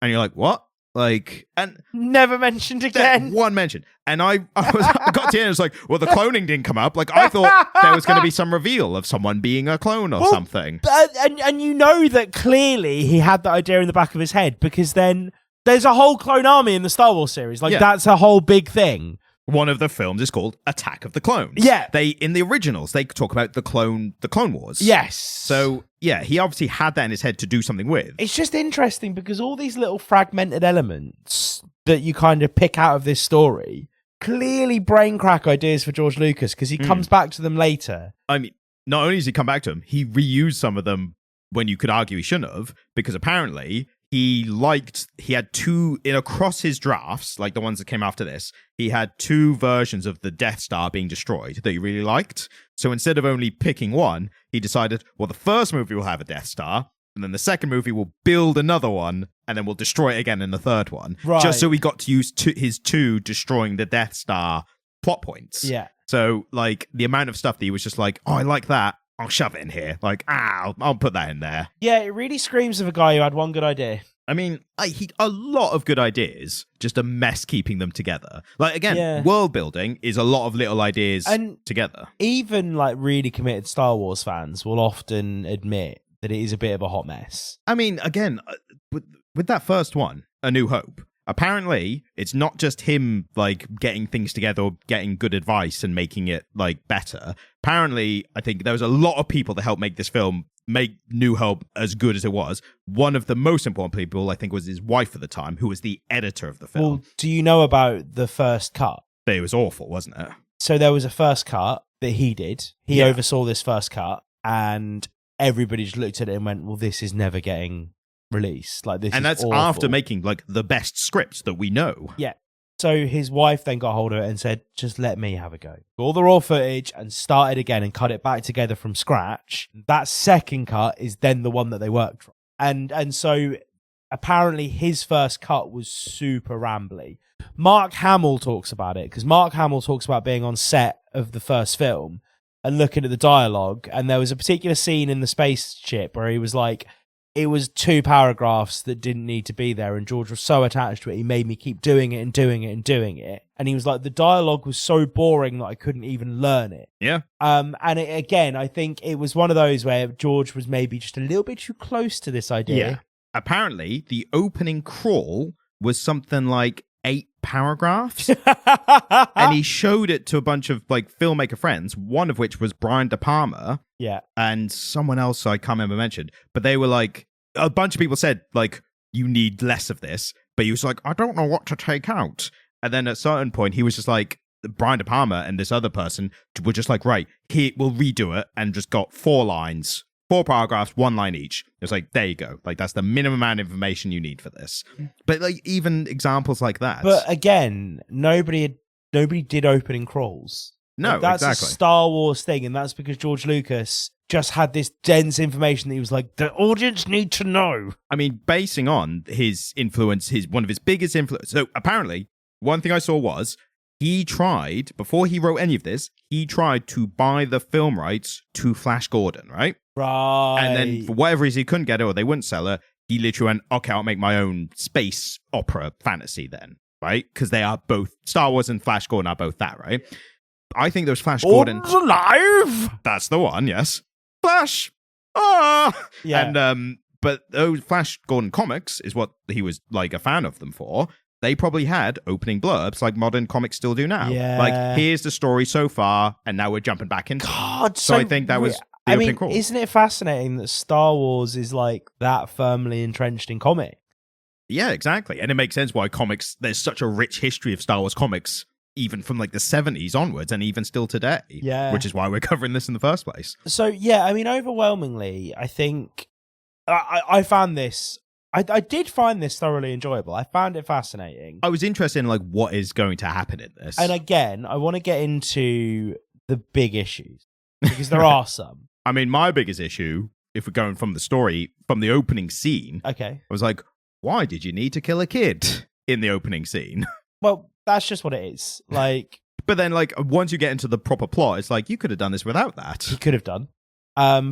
And you're like, what? Like, and never mentioned again. One mention, and I got to the end. It was like, well, the cloning didn't come up. Like, I thought there was going to be some reveal of someone being a clone or something. And you know that clearly he had that idea in the back of his head because then there's a whole clone army in the Star Wars series. Like, that's a whole big thing. One of the films is called Attack of the Clones. Yeah. In the originals, they talk about the Clone Wars. Yes. So, yeah, he obviously had that in his head to do something with. It's just interesting because all these little fragmented elements that you kind of pick out of this story clearly brain crack ideas for George Lucas because he comes back to them later. I mean, not only does he come back to them, he reused some of them when you could argue he shouldn't have, because apparently he had 2 across his drafts, like the ones that came after this, he had 2 versions of the Death Star being destroyed that he really liked. So instead of only picking one, he decided, well, the first movie will have a Death Star, and then the second movie will build another one, and then we'll destroy it again in the third one. Right. Just so we got to use his 2 destroying the Death Star plot points. Yeah. So, like, the amount of stuff that he was just like, oh, I like that, I'll shove it in here. Like, I'll put that in there. Yeah, it really screams of a guy who had one good idea. I mean, a lot of good ideas, just a mess keeping them together. Like, again, world building is a lot of little ideas together. Even, like, really committed Star Wars fans will often admit that it is a bit of a hot mess. I mean, again, with that first one, A New Hope, apparently it's not just him, like, getting things together or getting good advice and making it, like, better. Apparently, I think there was a lot of people that helped make this film, make New Hope as good as it was. One of the most important people, I think, was his wife at the time, who was the editor of the film. Well, do you know about the first cut? It was awful, wasn't it? So there was a first cut that he did. He oversaw this first cut, and everybody just looked at it and went, well, this is never getting released. Like, this and is that's awful. After making, like, the best script that we know. Yeah. So his wife then got hold of it and said, just let me have a go. All the raw footage and started again and cut it back together from scratch. That second cut is then the one that they worked from. And so apparently his first cut was super rambly. Mark Hamill talks about it because Mark Hamill talks about being on set of the first film and looking at the dialogue. And there was a particular scene in the spaceship where he was like, it was 2 paragraphs that didn't need to be there, and George was so attached to it, he made me keep doing it and doing it and doing it. And he was like, the dialogue was so boring that I couldn't even learn it. Yeah. And again, I think it was one of those where George was maybe just a little bit too close to this idea. Yeah. Apparently, the opening crawl was something like 8 paragraphs. And he showed it to a bunch of, like, filmmaker friends, one of which was Brian De Palma. Yeah. And someone else I can't remember mentioned. But they were like, a bunch of people said, like, you need less of this. But he was like, I don't know what to take out. And then at a certain point, he was just like, Brian De Palma and this other person were just like, right, here, we'll redo it. And just got 4 lines, 4 paragraphs, 1 line each. It was like, there you go. Like, that's the minimum amount of information you need for this. But, like, even examples like that. But again, nobody did opening crawls. No, that's exactly. a Star Wars thing, and that's because George Lucas just had this dense information that he was like, the audience need to know. I mean, basing on his influence, one of his biggest influence. So apparently, one thing I saw was he tried, before he wrote any of this, he tried to buy the film rights to Flash Gordon, right? Right. And then for whatever reason, he couldn't get it or they wouldn't sell her. He literally went, okay, I'll make my own space opera fantasy then, right? Because they are both, Star Wars and Flash Gordon are both that, right? I think those Flash Gordon... alive! That's the one, yes. Flash! Ah! Yeah. And, but those Flash Gordon comics is what he was, like, a fan of them for. They probably had opening blurbs like modern comics still do now. Yeah. Like, here's the story so far, and now we're jumping back into it. God, So I think that was the opening crawl. Isn't it fascinating that Star Wars is like that firmly entrenched in comic? Yeah, exactly. And it makes sense why comics, there's such a rich history of Star Wars comics, even from like the 70s onwards and even still today. Yeah. Which is why we're covering this in the first place. So, yeah, I mean, overwhelmingly, I think I found this, I did find this thoroughly enjoyable. I found it fascinating. I was interested in like what is going to happen in this. And again, I want to get into the big issues because there are some. I mean, my biggest issue, if we're going from the story, from the opening scene, Okay. I was like, why did you need to kill a kid in the opening scene? Well, that's just what it is. Like, But then, like, once you get into the proper plot, it's like, you could have done this without that. he could have done.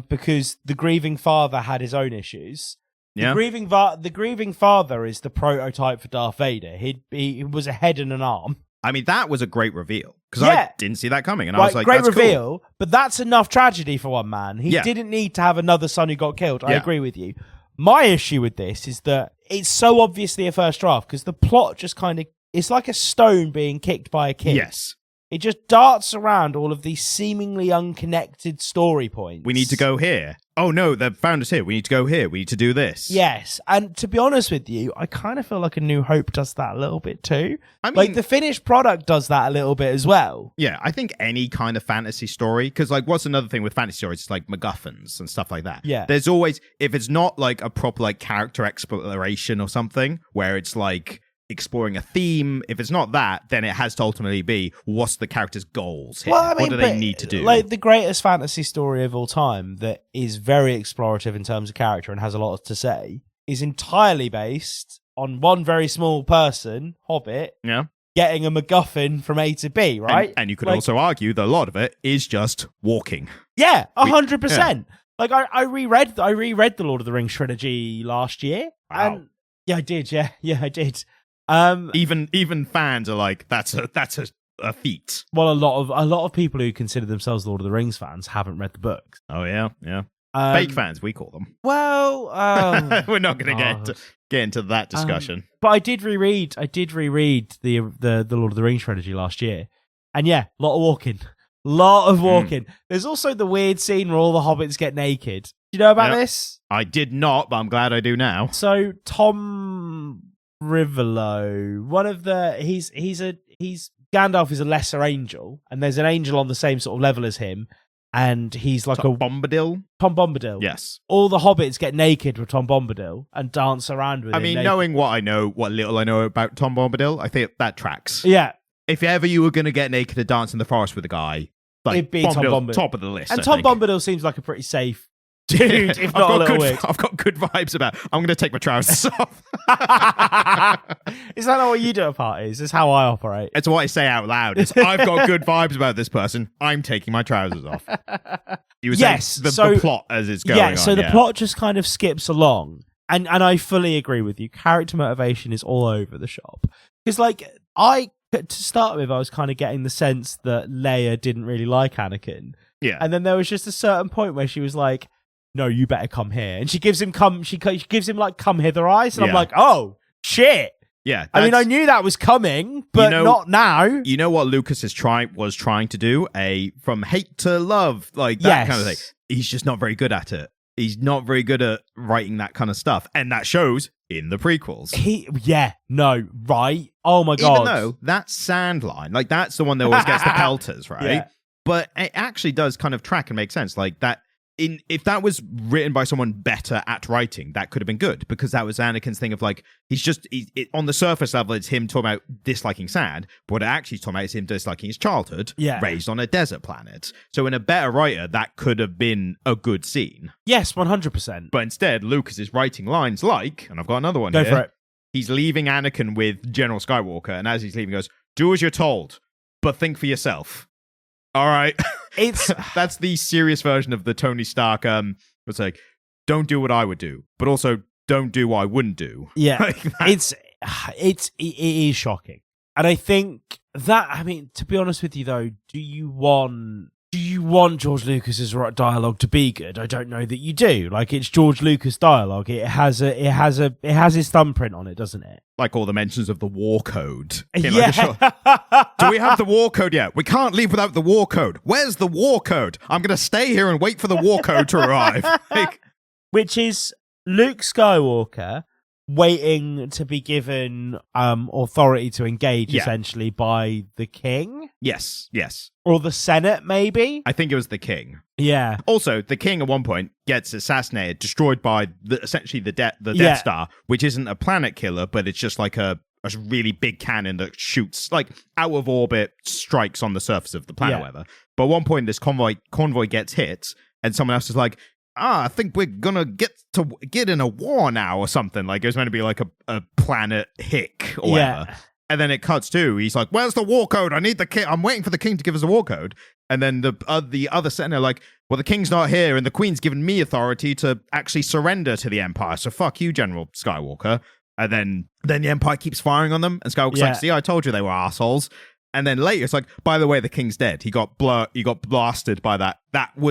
Because the grieving father had his own issues. Yeah. The grieving father is the prototype for Darth Vader. He was a head and an arm. I mean, that was a great reveal. Because Yeah. I didn't see that coming. And I Right, was like, great that's reveal, cool. but that's enough tragedy for one man. He Yeah. didn't need to have another son who got killed. I Yeah. agree with you. My issue with this is that it's so obviously a first draft because the plot just kind of, it's like a stone being kicked by a kid. Yes. It just darts around all of these seemingly unconnected story points. We need to go here. Oh, no, they've found us here. We need to go here. We need to do this. Yes, and to be honest with you, I kind of feel like A New Hope does that a little bit too. I mean, Like the finished product does that a little bit as well. yeah, I think any kind of fantasy story, because like what's another thing with fantasy stories? It's like MacGuffins and stuff like that. Yeah. There's always, if it's not like a proper like character exploration or something, where it's like exploring a theme, if it's not that, then it has to ultimately be, what's the character's goals here? Well, I mean, what do they but, need to do? Like the greatest fantasy story of all time that is very explorative in terms of character and has a lot to say is entirely based on one very small person, Hobbit, yeah. getting a MacGuffin from A to B, right? And you could Like, also argue that a lot of it is just walking. yeah, 100%. Like I reread the Lord of the Rings trilogy last year. Wow. And yeah, I did. Yeah, I did. Even fans are like, that's a feat. Well, a lot of people who consider themselves Lord of the Rings fans haven't read the books. Oh yeah. Fake fans, we call them. Well, we're not going to get into that discussion. but I did reread the Lord of the Rings trilogy last year, and yeah, a lot of walking. There's also the weird scene where all the hobbits get naked. Do you know about this? I did not, but I'm glad I do now. So Tom Rivolo, he's Gandalf is a lesser angel, and there's an angel on the same sort of level as him, and he's like Tom Bombadil? Tom Bombadil. Yes. All the hobbits get naked with Tom Bombadil and dance around with him. I mean, naked. knowing what little I know about Tom Bombadil, I think that tracks. Yeah. If ever you were going to get naked to dance in the forest with a guy, like It'd be Tom Bombadil. top of the list. And I Tom think. Bombadil seems like a pretty safe dude, if not a little weird. I've got good vibes about. I'm going to take my trousers off. Is that not what you do at parties? It's how I operate. It's what I say out loud. I've got good vibes about this person. I'm taking my trousers off. You were saying the plot as it's going on. Yeah, so the plot just kind of skips along. And I fully agree with you. Character motivation is all over the shop. Because, like, to start with, I was kind of getting the sense that Leia didn't really like Anakin. Yeah. And then there was just a certain point where she was like, no, you better come here. And she gives him she gives him like come hither eyes. And I'm like, oh, shit. Yeah. I mean, I knew that was coming, but not now. You know what Lucas was trying to do? From hate to love, like that kind of thing. He's just not very good at it. He's not very good at writing that kind of stuff. And that shows in the prequels. Right? Oh my God. Even though that sand line, like that's the one that always gets the pelters, right? Yeah. But it actually does kind of track and make sense. Like that, if that was written by someone better at writing, that could have been good, because that was Anakin's thing of like, on the surface level, it's him talking about disliking sand, but what it actually talking about is him disliking his childhood, raised on a desert planet. So in a better writer, that could have been a good scene. Yes, 100%. But instead, Lucas is writing lines like, and I've got another one Go here. for it. He's leaving Anakin with General Skywalker, and as he's leaving, he goes, "Do as you're told, but think for yourself." All right. That's the serious version of the Tony Stark. It's like, don't do what I would do, but also don't do what I wouldn't do. Yeah, Like it is shocking, and I think that, I mean, to be honest with you though, do you want George Lucas's dialogue to be good? I don't know that you do. Like, it's George Lucas dialogue. It has his thumbprint on it, doesn't it? Like all the mentions of the war code. Yeah. Do we have the war code yet? We can't leave without the war code. Where's the war code? I'm going to stay here and wait for the war code to arrive. Like, which is Luke Skywalker waiting to be given authority to engage, essentially, by the king. Yes. Or the Senate, maybe? I think it was the king. Yeah. Also, the king at one point gets assassinated, destroyed by essentially the Death Star, which isn't a planet killer, but it's just like a really big cannon that shoots, like, out of orbit, strikes on the surface of the planet, or whatever. But at one point, this convoy gets hit, and someone else is like, I think we're gonna get in a war now or something. Like, it was meant to be like a planet hick or whatever. Yeah. And then it cuts to, he's like, "Where's the war code? I need the king. I'm waiting for the king to give us a war code." And then the other senator like, "Well, the king's not here, and the queen's given me authority to actually surrender to the Empire. So fuck you, General Skywalker." And then the Empire keeps firing on them, and Skywalker's like, "See, I told you they were assholes." And then later, it's like, "By the way, the king's dead. He got blasted by that.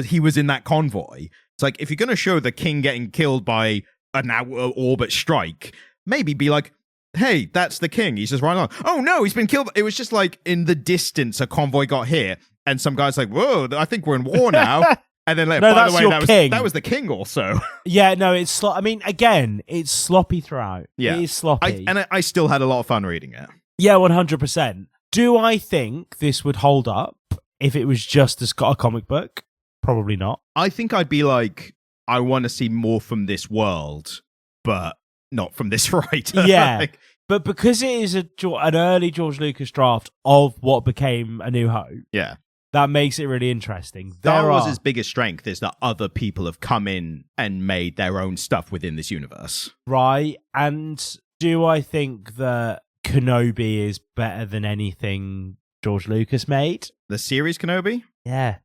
He was in that convoy." It's like, if you're gonna show the king getting killed by an out-of-orbit strike, maybe be like, "Hey, that's the king. He's just running on." "Oh no, he's been killed." It was just like, in the distance, a convoy got hit, and some guy's like, "Whoa, I think we're in war now." And then, like, no, by the way, king. that was the king also. Yeah, no, it's I mean, again, it's sloppy throughout. Yeah, it is sloppy. I still had a lot of fun reading it. Yeah, 100%. Do I think this would hold up if it was just a comic book? Probably not. I think I'd be like, I want to see more from this world, but not from this writer. Yeah, like, but because it is an early George Lucas draft of what became A New Hope, yeah, that makes it really interesting. Star Wars' biggest strength is that other people have come in and made their own stuff within this universe. Right, and do I think that Kenobi is better than anything George Lucas made? The series Kenobi? Yeah.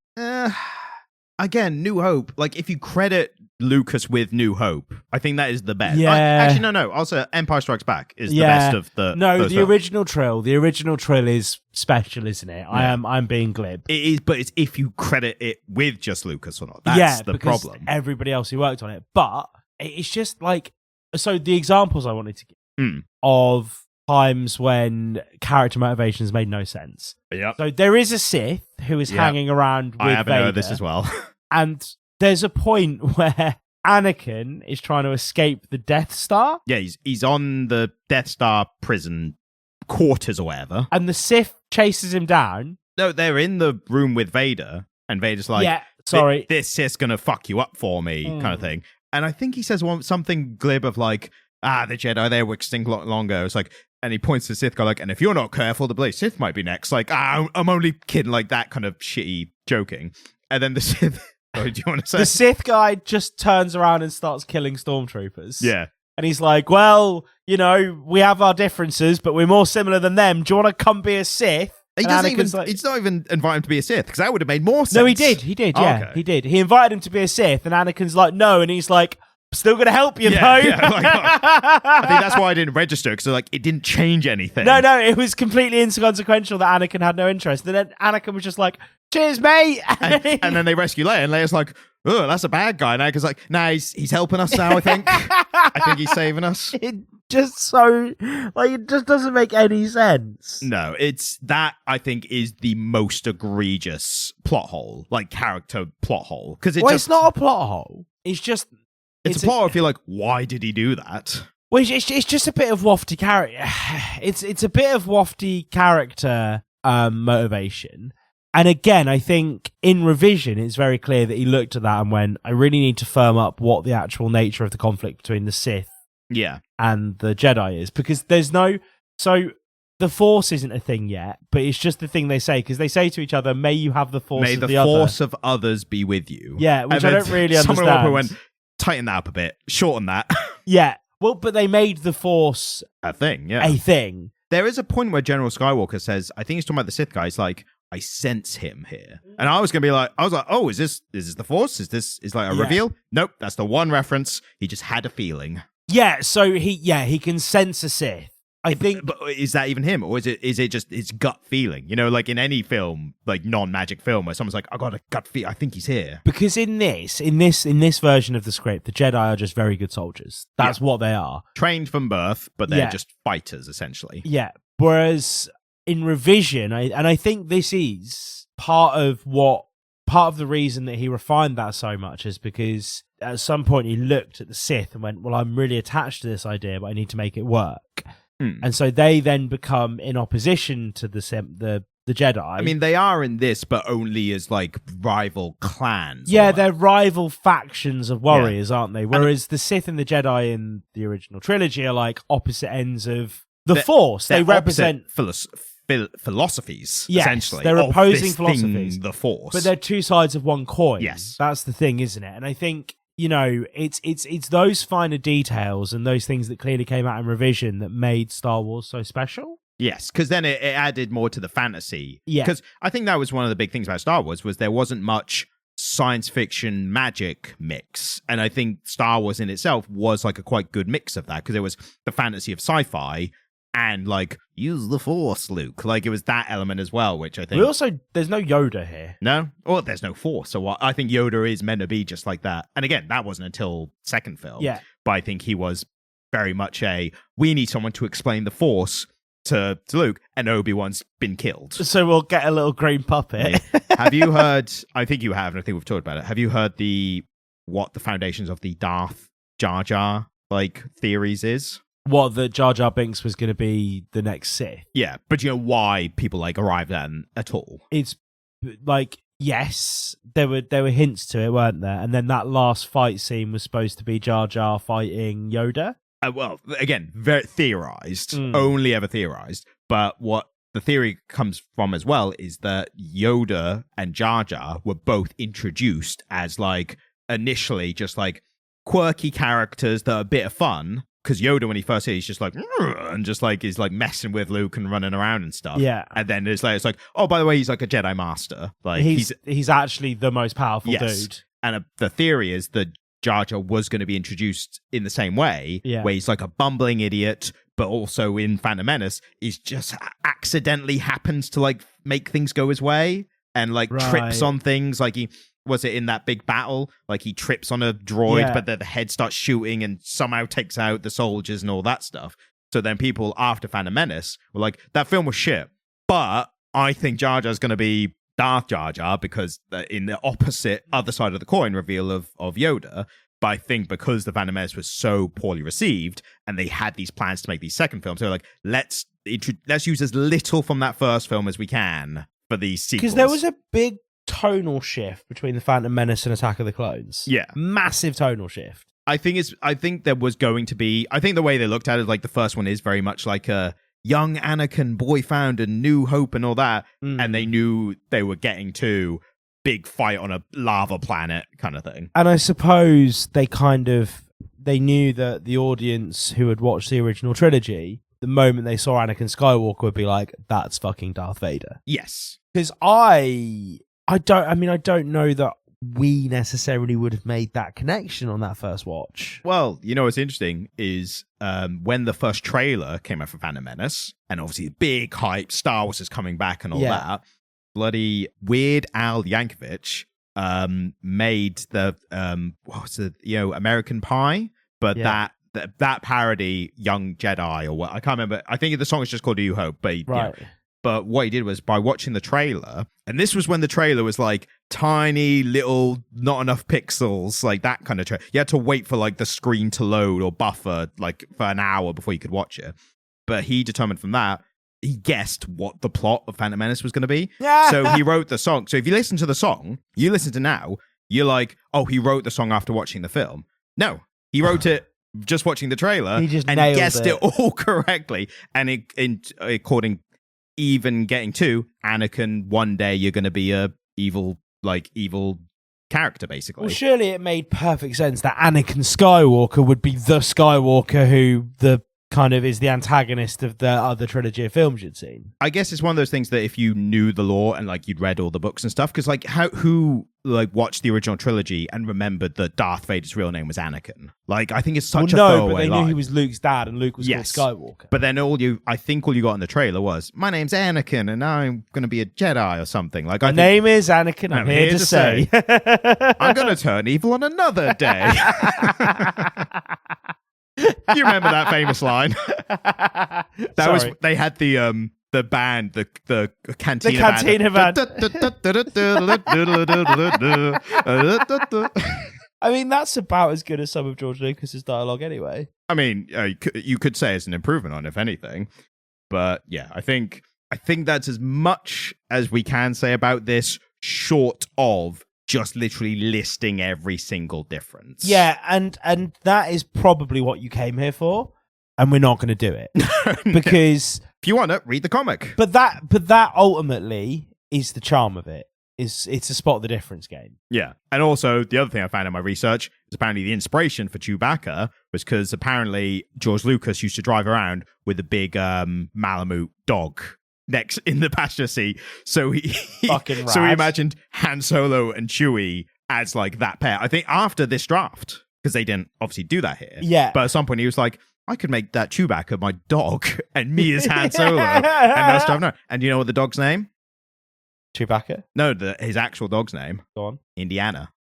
Again, New Hope. Like, if you credit Lucas with New Hope, I think that is the best. Yeah. Actually, no. Also, Empire Strikes Back is the best of the. No, the films. original trill. The original trill is special, isn't it? Yeah. I'm being glib. It is, but it's if you credit it with just Lucas or not. That's the problem. Everybody else who worked on it, but it's just like, so the examples I wanted to give of times when character motivations made no sense. Yep. So there is a Sith who is hanging around with I haven't Vader, heard this as well. And there's a point where Anakin is trying to escape the Death Star. Yeah, he's on the Death Star prison quarters or whatever. And the Sith chases him down. No, they're in the room with Vader, and Vader's like, "Yeah, sorry. This Sith's gonna fuck you up for me," kind of thing. And I think he says something glib of like, "The Jedi, they were extinct a lot longer." It's like, and he points to the Sith guy like, "And if you're not careful, the Blade Sith might be next." Like, I'm only kidding, like that kind of shitty joking. And then the Sith... Oh, do you want to say? The Sith guy just turns around and starts killing stormtroopers. Yeah. And he's like, "Well, you know, we have our differences, but we're more similar than them. Do you want to come be a Sith?" He doesn't even. Like, it's not even invite him to be a Sith, because that would have made more sense. No, he did. Yeah, okay. He did. He invited him to be a Sith, and Anakin's like, "No," and he's like, "Still gonna help you, though." Yeah, like, I think that's why I didn't register, because like it didn't change anything. No, it was completely inconsequential that Anakin had no interest. And then Anakin was just like, "Cheers, mate." and then they rescue Leia, and Leia's like, "Oh, that's a bad guy." And Anakin's like, "Nah, he's helping us now. I think. I think he's saving us." It just it just doesn't make any sense. No, it's that I think is the most egregious plot hole, like character plot hole, because it's not a plot hole. It's just. It's a plot. I feel like, why did he do that? Well, it's just a bit of wafty character. It's a bit of wafty character motivation, And again, I think in revision, it's very clear that he looked at that and went, I really need to firm up what the actual nature of the conflict between the Sith and the Jedi is. Because there's no... So the Force isn't a thing yet, but it's just the thing they say. Because they say to each other, may you have the Force may of the Force of others be with you. Yeah, which I don't really understand. Someone went, tighten that up a bit, shorten that. Yeah. Well, but they made the Force... A thing. There is a point where General Skywalker says, I think he's talking about the Sith guy, he's like, I sense him here. And I was like, oh, is this the Force? Is this like a reveal? Nope, that's the one reference. He just had a feeling. Yeah, so he can sense a Sith. I think, but is that even him, or is it just his gut feeling? You know, like in any film, like non-magic film, where someone's like, "I got a gut feel, I think he's here." Because in this version of the script, the Jedi are just very good soldiers. That's what they are, trained from birth, but they're just fighters essentially. Yeah. Whereas in revision, I think this is part of the reason that he refined that so much is because at some point he looked at the Sith and went, "Well, I'm really attached to this idea, but I need to make it work." And so they then become in opposition to the Jedi. I mean, they are in this, but only as like rival clans. Yeah, they're rival factions of warriors, aren't they? Whereas the Sith and the Jedi in the original trilogy are like opposite ends of the Force. They represent philosophies, yes, essentially. They're opposing philosophies. The Force. But they're two sides of one coin. Yes. That's the thing, isn't it? And I think... You know, it's those finer details and those things that clearly came out in revision that made Star Wars so special. Yes, because then it added more to the fantasy. Yeah. Because I think that was one of the big things about Star Wars was there wasn't much science fiction magic mix. And I think Star Wars in itself was like a quite good mix of that because there was the fantasy of sci-fi and like use the Force, Luke. Like it was that element as well, which I think there's no Yoda here. No, or there's no Force. So I think Yoda is meant to be just like that. And again, that wasn't until second film. Yeah, but I think he was very much we need someone to explain the Force to Luke, and Obi-Wan's been killed. So we'll get a little green puppet. Have you heard? I think you have, and I think we've talked about it. Have you heard what the foundations of the Darth Jar Jar like theories is? What, that Jar Jar Binks was going to be the next Sith? Yeah, but you know why people like arrived at all? It's like, yes, there were hints to it, weren't there? And then that last fight scene was supposed to be Jar Jar fighting Yoda. Well, again, very theorized, only ever theorized. But what the theory comes from as well is that Yoda and Jar Jar were both introduced as like initially just like quirky characters that are a bit of fun. Because Yoda, when he first hit, he's just like, and just like is like messing with Luke and running around and stuff. Yeah. And then it's like, oh, by the way, he's like a Jedi Master. Like he's actually the most powerful dude. And the theory is that Jar Jar was going to be introduced in the same way, where he's like a bumbling idiot, but also in Phantom Menace, is just accidentally happens to like make things go his way and like trips on things. Like was it in that big battle? Like he trips on a droid, but the head starts shooting and somehow takes out the soldiers and all that stuff. So then people after Phantom Menace were like, that film was shit, but I think Jar Jar's going to be Darth Jar Jar because in the opposite other side of the coin reveal of Yoda. But I think because the Phantom Menace was so poorly received and they had these plans to make these second films, they were like, let's use as little from that first film as we can for these sequels. Because there was a big tonal shift between the Phantom Menace and Attack of the Clones. Yeah. Massive tonal shift. I think there was going to be, I think the way they looked at it, like the first one is very much like a young Anakin, boy found a new hope and all that. And they knew they were getting to big fight on a lava planet kind of thing. And I suppose they knew that the audience who had watched the original trilogy, the moment they saw Anakin Skywalker would be like, that's fucking Darth Vader. Yes. Because I don't know that we necessarily would have made that connection on that first watch. Well, you know what's interesting is when the first trailer came out for Phantom Menace, and obviously big hype, Star Wars is coming back and all that, bloody Weird Al Yankovic made the American Pie, but that parody Young Jedi or what, I can't remember. I think the song is just called Do You Hope, but But what he did was by watching the trailer, and this was when the trailer was like tiny little, not enough pixels, like that kind of trailer. You had to wait for like the screen to load or buffer like for an hour before you could watch it. But he determined from that, he guessed what the plot of Phantom Menace was going to be. Yeah. So he wrote the song. So if you listen to the song, you listen to now, you're like, oh, he wrote the song after watching the film. No, he wrote it just watching the trailer He just and nailed guessed it. it all correctly. And according, even getting to Anakin, one day you're going to be a evil character, basically. Well, surely it made perfect sense that Anakin Skywalker would be the Skywalker who the kind of is the antagonist of the other trilogy of films you'd seen. I guess it's one of those things that if you knew the lore and like you'd read all the books and stuff, because like who watched the original trilogy and remembered that Darth Vader's real name was Anakin? Like, I think it's such a throwaway but they line. knew he was Luke's dad and Luke was called Skywalker. But then I think all you got in the trailer was, my name's Anakin and I'm going to be a Jedi or something. Like, My name is Anakin. I'm here to say. I'm going to turn evil on another day. You remember that famous line? They had the band, the cantina band. I mean, that's about as good as some of George Lucas's dialogue anyway. I mean, you could say it's an improvement on, if anything. But yeah, I think that's as much as we can say about this, short of just literally listing every single difference. Yeah, and that is probably what you came here for, and we're not going to do it. Because if you want to, read the comic. But that ultimately is the charm of it. It's a spot the difference game. Yeah. And also, the other thing I found in my research is apparently the inspiration for Chewbacca was because apparently George Lucas used to drive around with a big Malamute dog next in the passenger seat. So he imagined Han Solo and Chewie as like that pair. I think after this draft, because they didn't obviously do that here. Yeah. But at some point he was like, I could make that Chewbacca my dog and me as Han Solo. And that's stuff. No. And you know what the dog's name? Chewbacca? No, his actual dog's name. Go on. Indiana.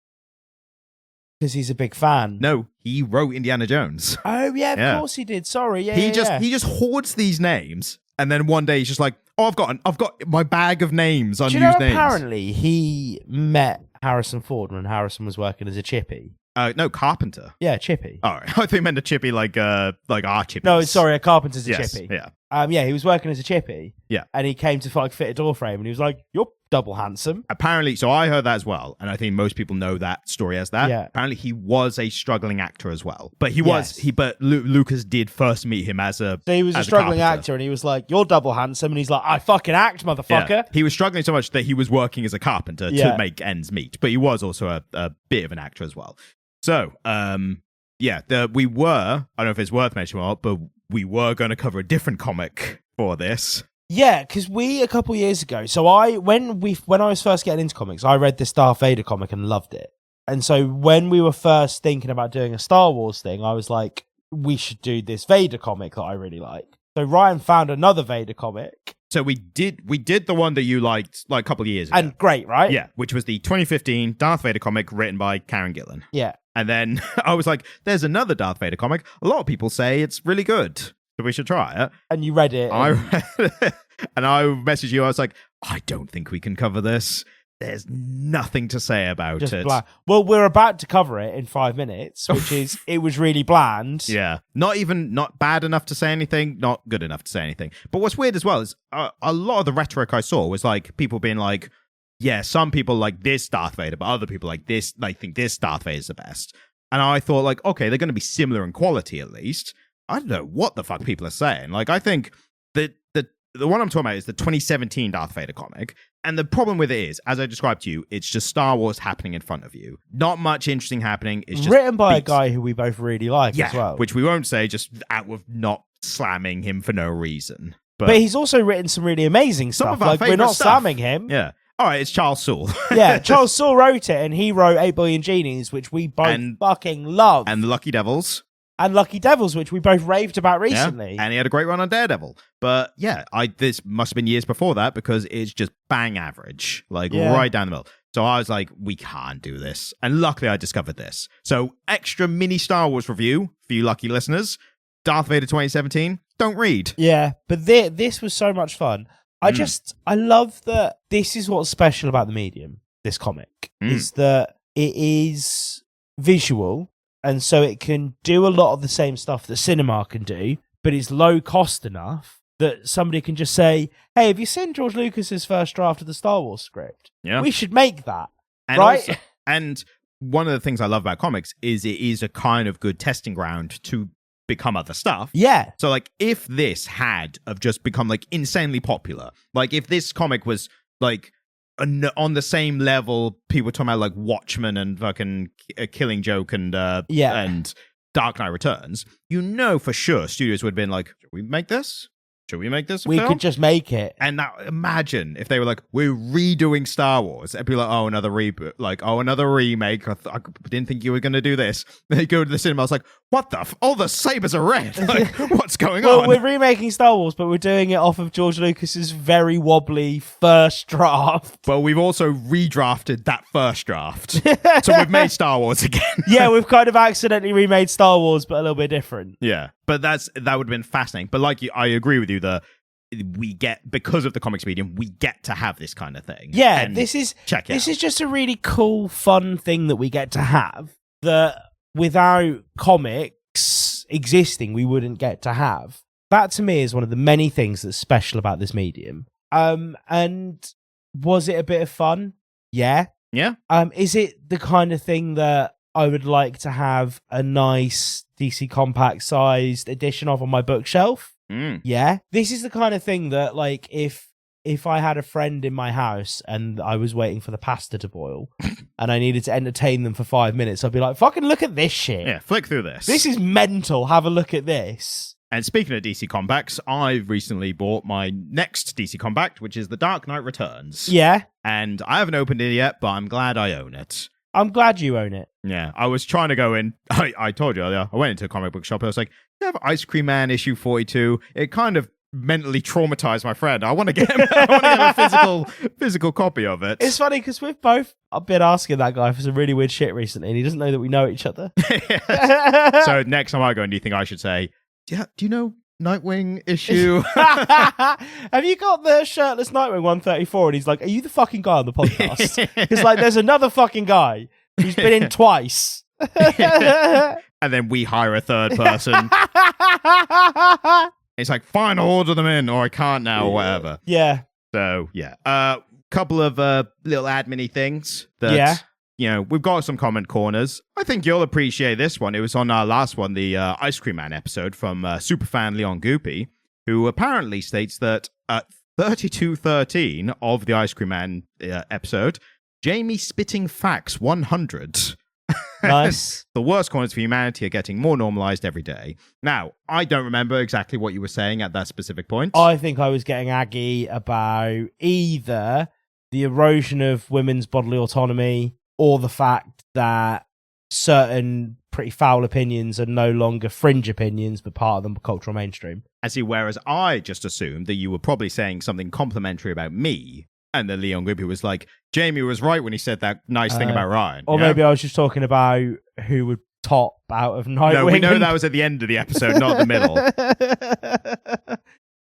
Because he's a big fan. No, he wrote Indiana Jones. Oh yeah, of course he did. Sorry, yeah. He just hoards these names, and then one day he's just like, "Oh, I've got my bag of names, unused names." Apparently, he met Harrison Ford when Harrison was working as a chippy. No, carpenter. Yeah, chippy. All right, I think he meant a chippy like our chippies. No, sorry, a carpenter's a chippy. Yeah. Yeah, he was working as a chippy. Yeah. And he came to fit a door frame, and he was like, "You're double handsome." Apparently, so I heard that as well, and I think most people know that story as that. Yeah. Apparently, he was a struggling actor as well, but Lucas did first meet him as a. So he was a struggling actor, and he was like, "You're double handsome," and he's like, "I fucking act, motherfucker." Yeah. He was struggling so much that he was working as a carpenter to make ends meet, but he was also a bit of an actor as well. So, we were, I don't know if it's worth mentioning or not, but we were going to cover a different comic for this. Yeah, because a couple years ago, so when I was first getting into comics, I read this Darth Vader comic and loved it. And so when we were first thinking about doing a Star Wars thing, I was like, we should do this Vader comic that I really like. So Ryan found another Vader comic. So we did the one that you liked like a couple of years ago. And great, right? Yeah, which was the 2015 Darth Vader comic written by Karen Gillan. Yeah. And then I was like, there's another Darth Vader comic. A lot of people say it's really good, so we should try it. And you read it. I read it, and I messaged you. I was like, I don't think we can cover this. There's nothing to say about it. Well, we're about to cover it in 5 minutes, it was really bland. Yeah. Not bad enough to say anything, not good enough to say anything. But what's weird as well is a lot of the rhetoric I saw was like people being like, yeah, some people like this Darth Vader, but other people like this, like think this Darth Vader is the best. And I thought like, okay, they're going to be similar in quality at least. I don't know what the fuck people are saying. Like, I think that the one I'm talking about is the 2017 Darth Vader comic. And the problem with it is, as I described to you, it's just Star Wars happening in front of you. Not much interesting happening. It's just written by a guy who we both really like as well. Which we won't say just out of not slamming him for no reason. But he's also written some really amazing stuff. Like, we're not slamming him. Yeah. All right, it's Charles Soule. Yeah, Charles Soule wrote it, and he wrote 8 Billion Genies, which we both fucking love. And The Lucky Devils. And Lucky Devils, which we both raved about recently. Yeah, and he had a great run on Daredevil. But yeah, this must have been years before that because it's just bang average, right down the middle. So I was like, we can't do this. And luckily I discovered this. So extra mini Star Wars review for you lucky listeners. Darth Vader 2017, don't read. Yeah, but this was so much fun. I love that this is what's special about the medium, this comic, is that it is visual. And so it can do a lot of the same stuff that cinema can do, but it's low cost enough that somebody can just say, hey, have you seen George Lucas's first draft of the Star Wars script? Yeah. We should make that, and right? Also, and one of the things I love about comics is it is a kind of good testing ground to become other stuff. Yeah. So, like, if this had have just become, like, insanely popular, like, if this comic was, like, on the same level, people talking about, like, Watchmen and fucking Killing Joke and Dark Knight Returns, for sure studios would have been like, should we make this? Should we make this a We film? could just make it. And now imagine if they were like, we're redoing Star Wars. It'd be like, oh, another reboot. Like, oh, another remake. I didn't think you were going to do this. They go to the cinema. I was like, what the? All the sabers are red. Like, what's going on? Well, we're remaking Star Wars, but we're doing it off of George Lucas's very wobbly first draft. Well, we've also redrafted that first draft. So we've made Star Wars again. Yeah, we've kind of accidentally remade Star Wars, but a little bit different. Yeah, but that would have been fascinating. But like I agree with you that we get, because of the comics medium, we get to have this kind of thing. Yeah, and this is is just a really cool, fun thing that we get to have that without comics existing, we wouldn't get to have. That to me is one of the many things that's special about this medium. And was it a bit of fun? Yeah. Yeah. Is it the kind of thing that I would like to have a nice DC compact sized edition of on my bookshelf? Yeah. This is the kind of thing that, like, if I had a friend in my house and I was waiting for the pasta to boil and I needed to entertain them for 5 minutes, I'd be like, fucking look at this shit. Yeah, flick through this. This is mental. Have a look at this. And speaking of DC Compacts, I've recently bought my next DC Compact, which is The Dark Knight Returns. Yeah. And I haven't opened it yet, but I'm glad I own it. I'm glad you own it. Yeah, I was trying to go in. I told you earlier, I went into a comic book shop. And I was like, you have Ice Cream Man issue 42. It kind of mentally traumatized my friend. I want to get him a physical copy of it. It's funny because we've both been asking that guy for some really weird shit recently, and he doesn't know that we know each other. So next time I go in, do you think I should say, do you know Nightwing issue? Have you got the shirtless Nightwing 134? And he's like, are you the fucking guy on the podcast? Because like, there's another fucking guy who's been in twice. And then we hire a third person. It's like, fine, I'll order them in, or I can't now, or whatever. Yeah. So yeah, couple of little admin-y things that we've got some comment corners. I think you'll appreciate this one. It was on our last one, the Ice Cream Man episode from superfan Leon Goopy, who apparently states that at 3213 of the Ice Cream Man episode, Jamie spitting facts 100. Nice. The worst corners for humanity are getting more normalized every day. Now, I don't remember exactly what you were saying at that specific point. I think I was getting aggy about either the erosion of women's bodily autonomy or the fact that certain pretty foul opinions are no longer fringe opinions, but part of the cultural mainstream. I see, whereas I just assumed that you were probably saying something complimentary about me. And then Leon Goopy was like, Jamie was right when he said that nice thing about Ryan. Or maybe I was just talking about who would top out of Nightwing. No, we know that was at the end of the episode, not the middle.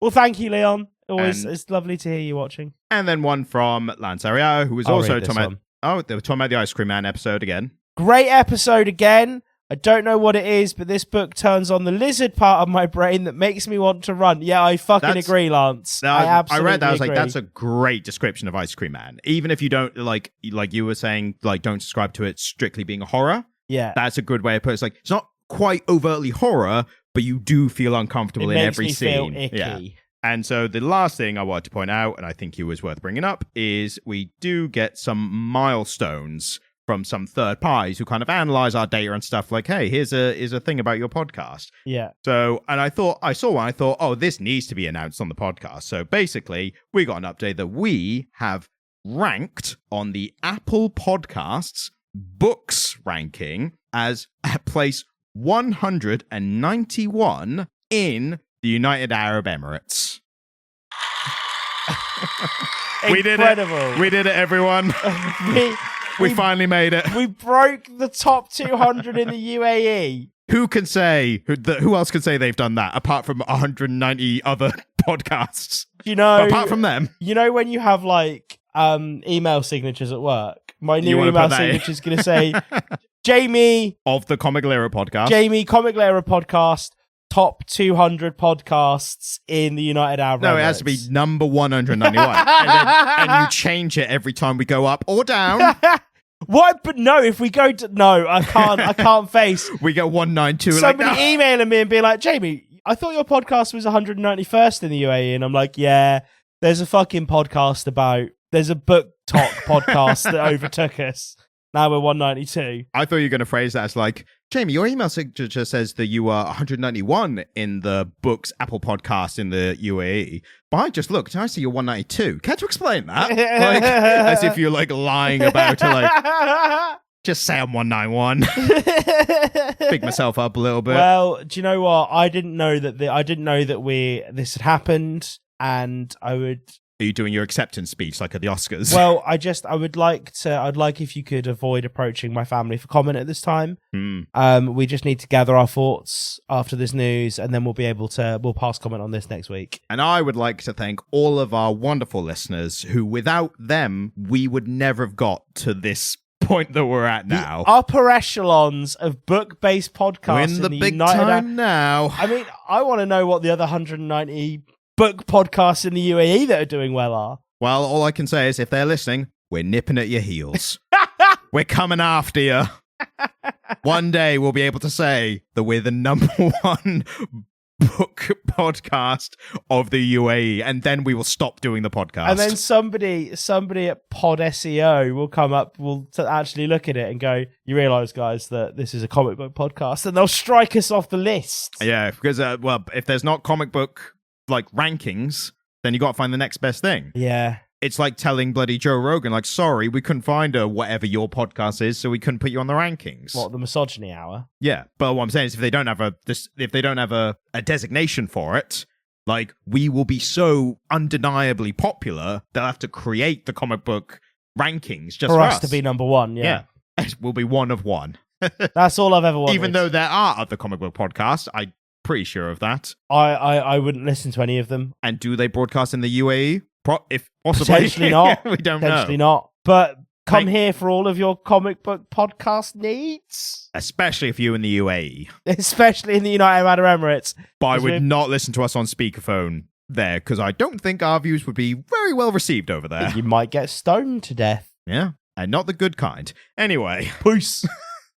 Well, thank you, Leon. Always, it's lovely to hear you watching. And then one from Lance Ariao, who was also talking about... Oh, they were talking about the Ice Cream Man episode again. Great episode again. I don't know what it is, but this book turns on the lizard part of my brain that makes me want to run. Yeah, I fucking agree, Lance. I absolutely read that. I was agree. like, that's a great description of Ice Cream Man. Even if you don't, like you were saying, like, don't subscribe to it strictly being a horror. Yeah. That's a good way of putting it. It's like, it's not quite overtly horror, but you do feel uncomfortable in every scene. Feel icky. Yeah. And so the last thing I wanted to point out, and I think it was worth bringing up, is we do get some milestones from some third parties who kind of analyze our data and stuff like, hey, here's a thing about your podcast. Yeah. So, and I saw one, I thought, oh, this needs to be announced on the podcast. So basically, we got an update that we have ranked on the Apple Podcasts books ranking as at place 191 in the United Arab Emirates. Incredible. We did it, everyone. We finally made it. We broke the top 200 in the UAE. Who can say, who else can say they've done that apart from 190 other podcasts? Apart from them. You know when you have like email signatures at work? My new email signature is going to say, Jamie. Of the Comic Lera podcast. Jamie, Comic Lera podcast. top 200 podcasts in the United Arab Emirates. No, it has to be number 191. and you change it every time we go up or down. What? But no, if we go to... No, I can't face... We go 192. Somebody emailing me and being like, Jamie, I thought your podcast was 191st in the UAE. And I'm like, yeah, there's a fucking podcast about... There's a book talk podcast that overtook us. Now we're 192. I thought you were going to phrase that as like, Jamie, your email signature says that you are 191 in the books Apple podcast in the UAE. But I just looked and I see you're 192. Can't you explain that? Like, as if you're like lying about it. Like, just say I'm 191. Pick myself up a little bit. Well, do you know what? I didn't know that this had happened, and I would... Are you doing your acceptance speech like at the Oscars? Well, I'd like if you could avoid approaching my family for comment at this time. We just need to gather our thoughts after this news, and then we'll pass comment on this next week. And I would like to thank all of our wonderful listeners who, without them, we would never have got to this point that we're at now. The upper echelons of book-based podcasts we're in the big time now. I mean, I want to know what the other 190 book podcasts in the UAE that are doing well are. Well, all I can say is if they're listening, we're nipping at your heels. We're coming after you. One day we'll be able to say that we're the number one book podcast of the UAE, and then we will stop doing the podcast. And then somebody at Pod SEO will come up, will actually look at it and go, you realise, guys, that this is a comic book podcast, and they'll strike us off the list. Yeah, because, if there's not comic book like rankings, then you got to find the next best thing. Yeah. It's like telling bloody Joe Rogan, like, sorry, we couldn't find whatever your podcast is, so we couldn't put you on the rankings. What, the misogyny hour? Yeah, but what I'm saying is if they don't have a designation for it, like, we will be so undeniably popular, they'll have to create the comic book rankings just for us to be number one. Yeah. We'll be one of one. That's all I've ever wanted. Even though there are other comic book podcasts, I'm pretty sure of that. I wouldn't listen to any of them. And do they broadcast in the UAE? If possibly. Potentially not. We don't know. Potentially not. But come here for all of your comic book podcast needs. Especially if you're in the UAE. Especially in the United Arab Emirates. But I would not listen to us on speakerphone there, because I don't think our views would be very well received over there. You might get stoned to death. Yeah, and not the good kind. Anyway. Peace.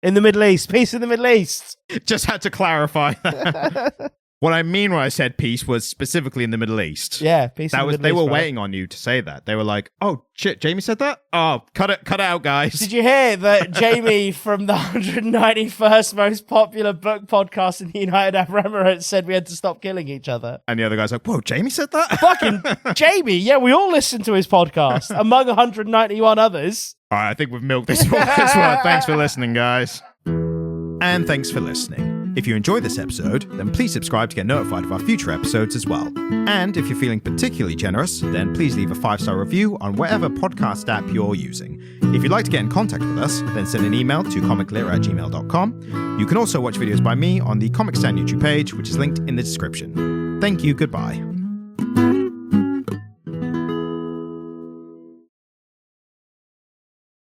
In the Middle East. Peace in the Middle East. Just had to clarify that. What I mean when I said peace was specifically in the Middle East. Yeah, peace in the Middle East. They were waiting on you to say that. They were like, oh, shit, Jamie said that? Oh, cut it out, guys. Did you hear that Jamie from the 191st most popular book podcast in the United Arab Emirates said we had to stop killing each other? And the other guy's like, whoa, Jamie said that? Fucking Jamie. Yeah, we all listened to his podcast, among 191 others. All right, I think we've milked this one as well. Thanks for listening, guys. And thanks for listening. If you enjoyed this episode, then please subscribe to get notified of our future episodes as well. And if you're feeling particularly generous, then please leave a 5-star review on whatever podcast app you're using. If you'd like to get in contact with us, then send an email to comiclit@gmail.com. You can also watch videos by me on the Comic Stand YouTube page, which is linked in the description. Thank you, goodbye.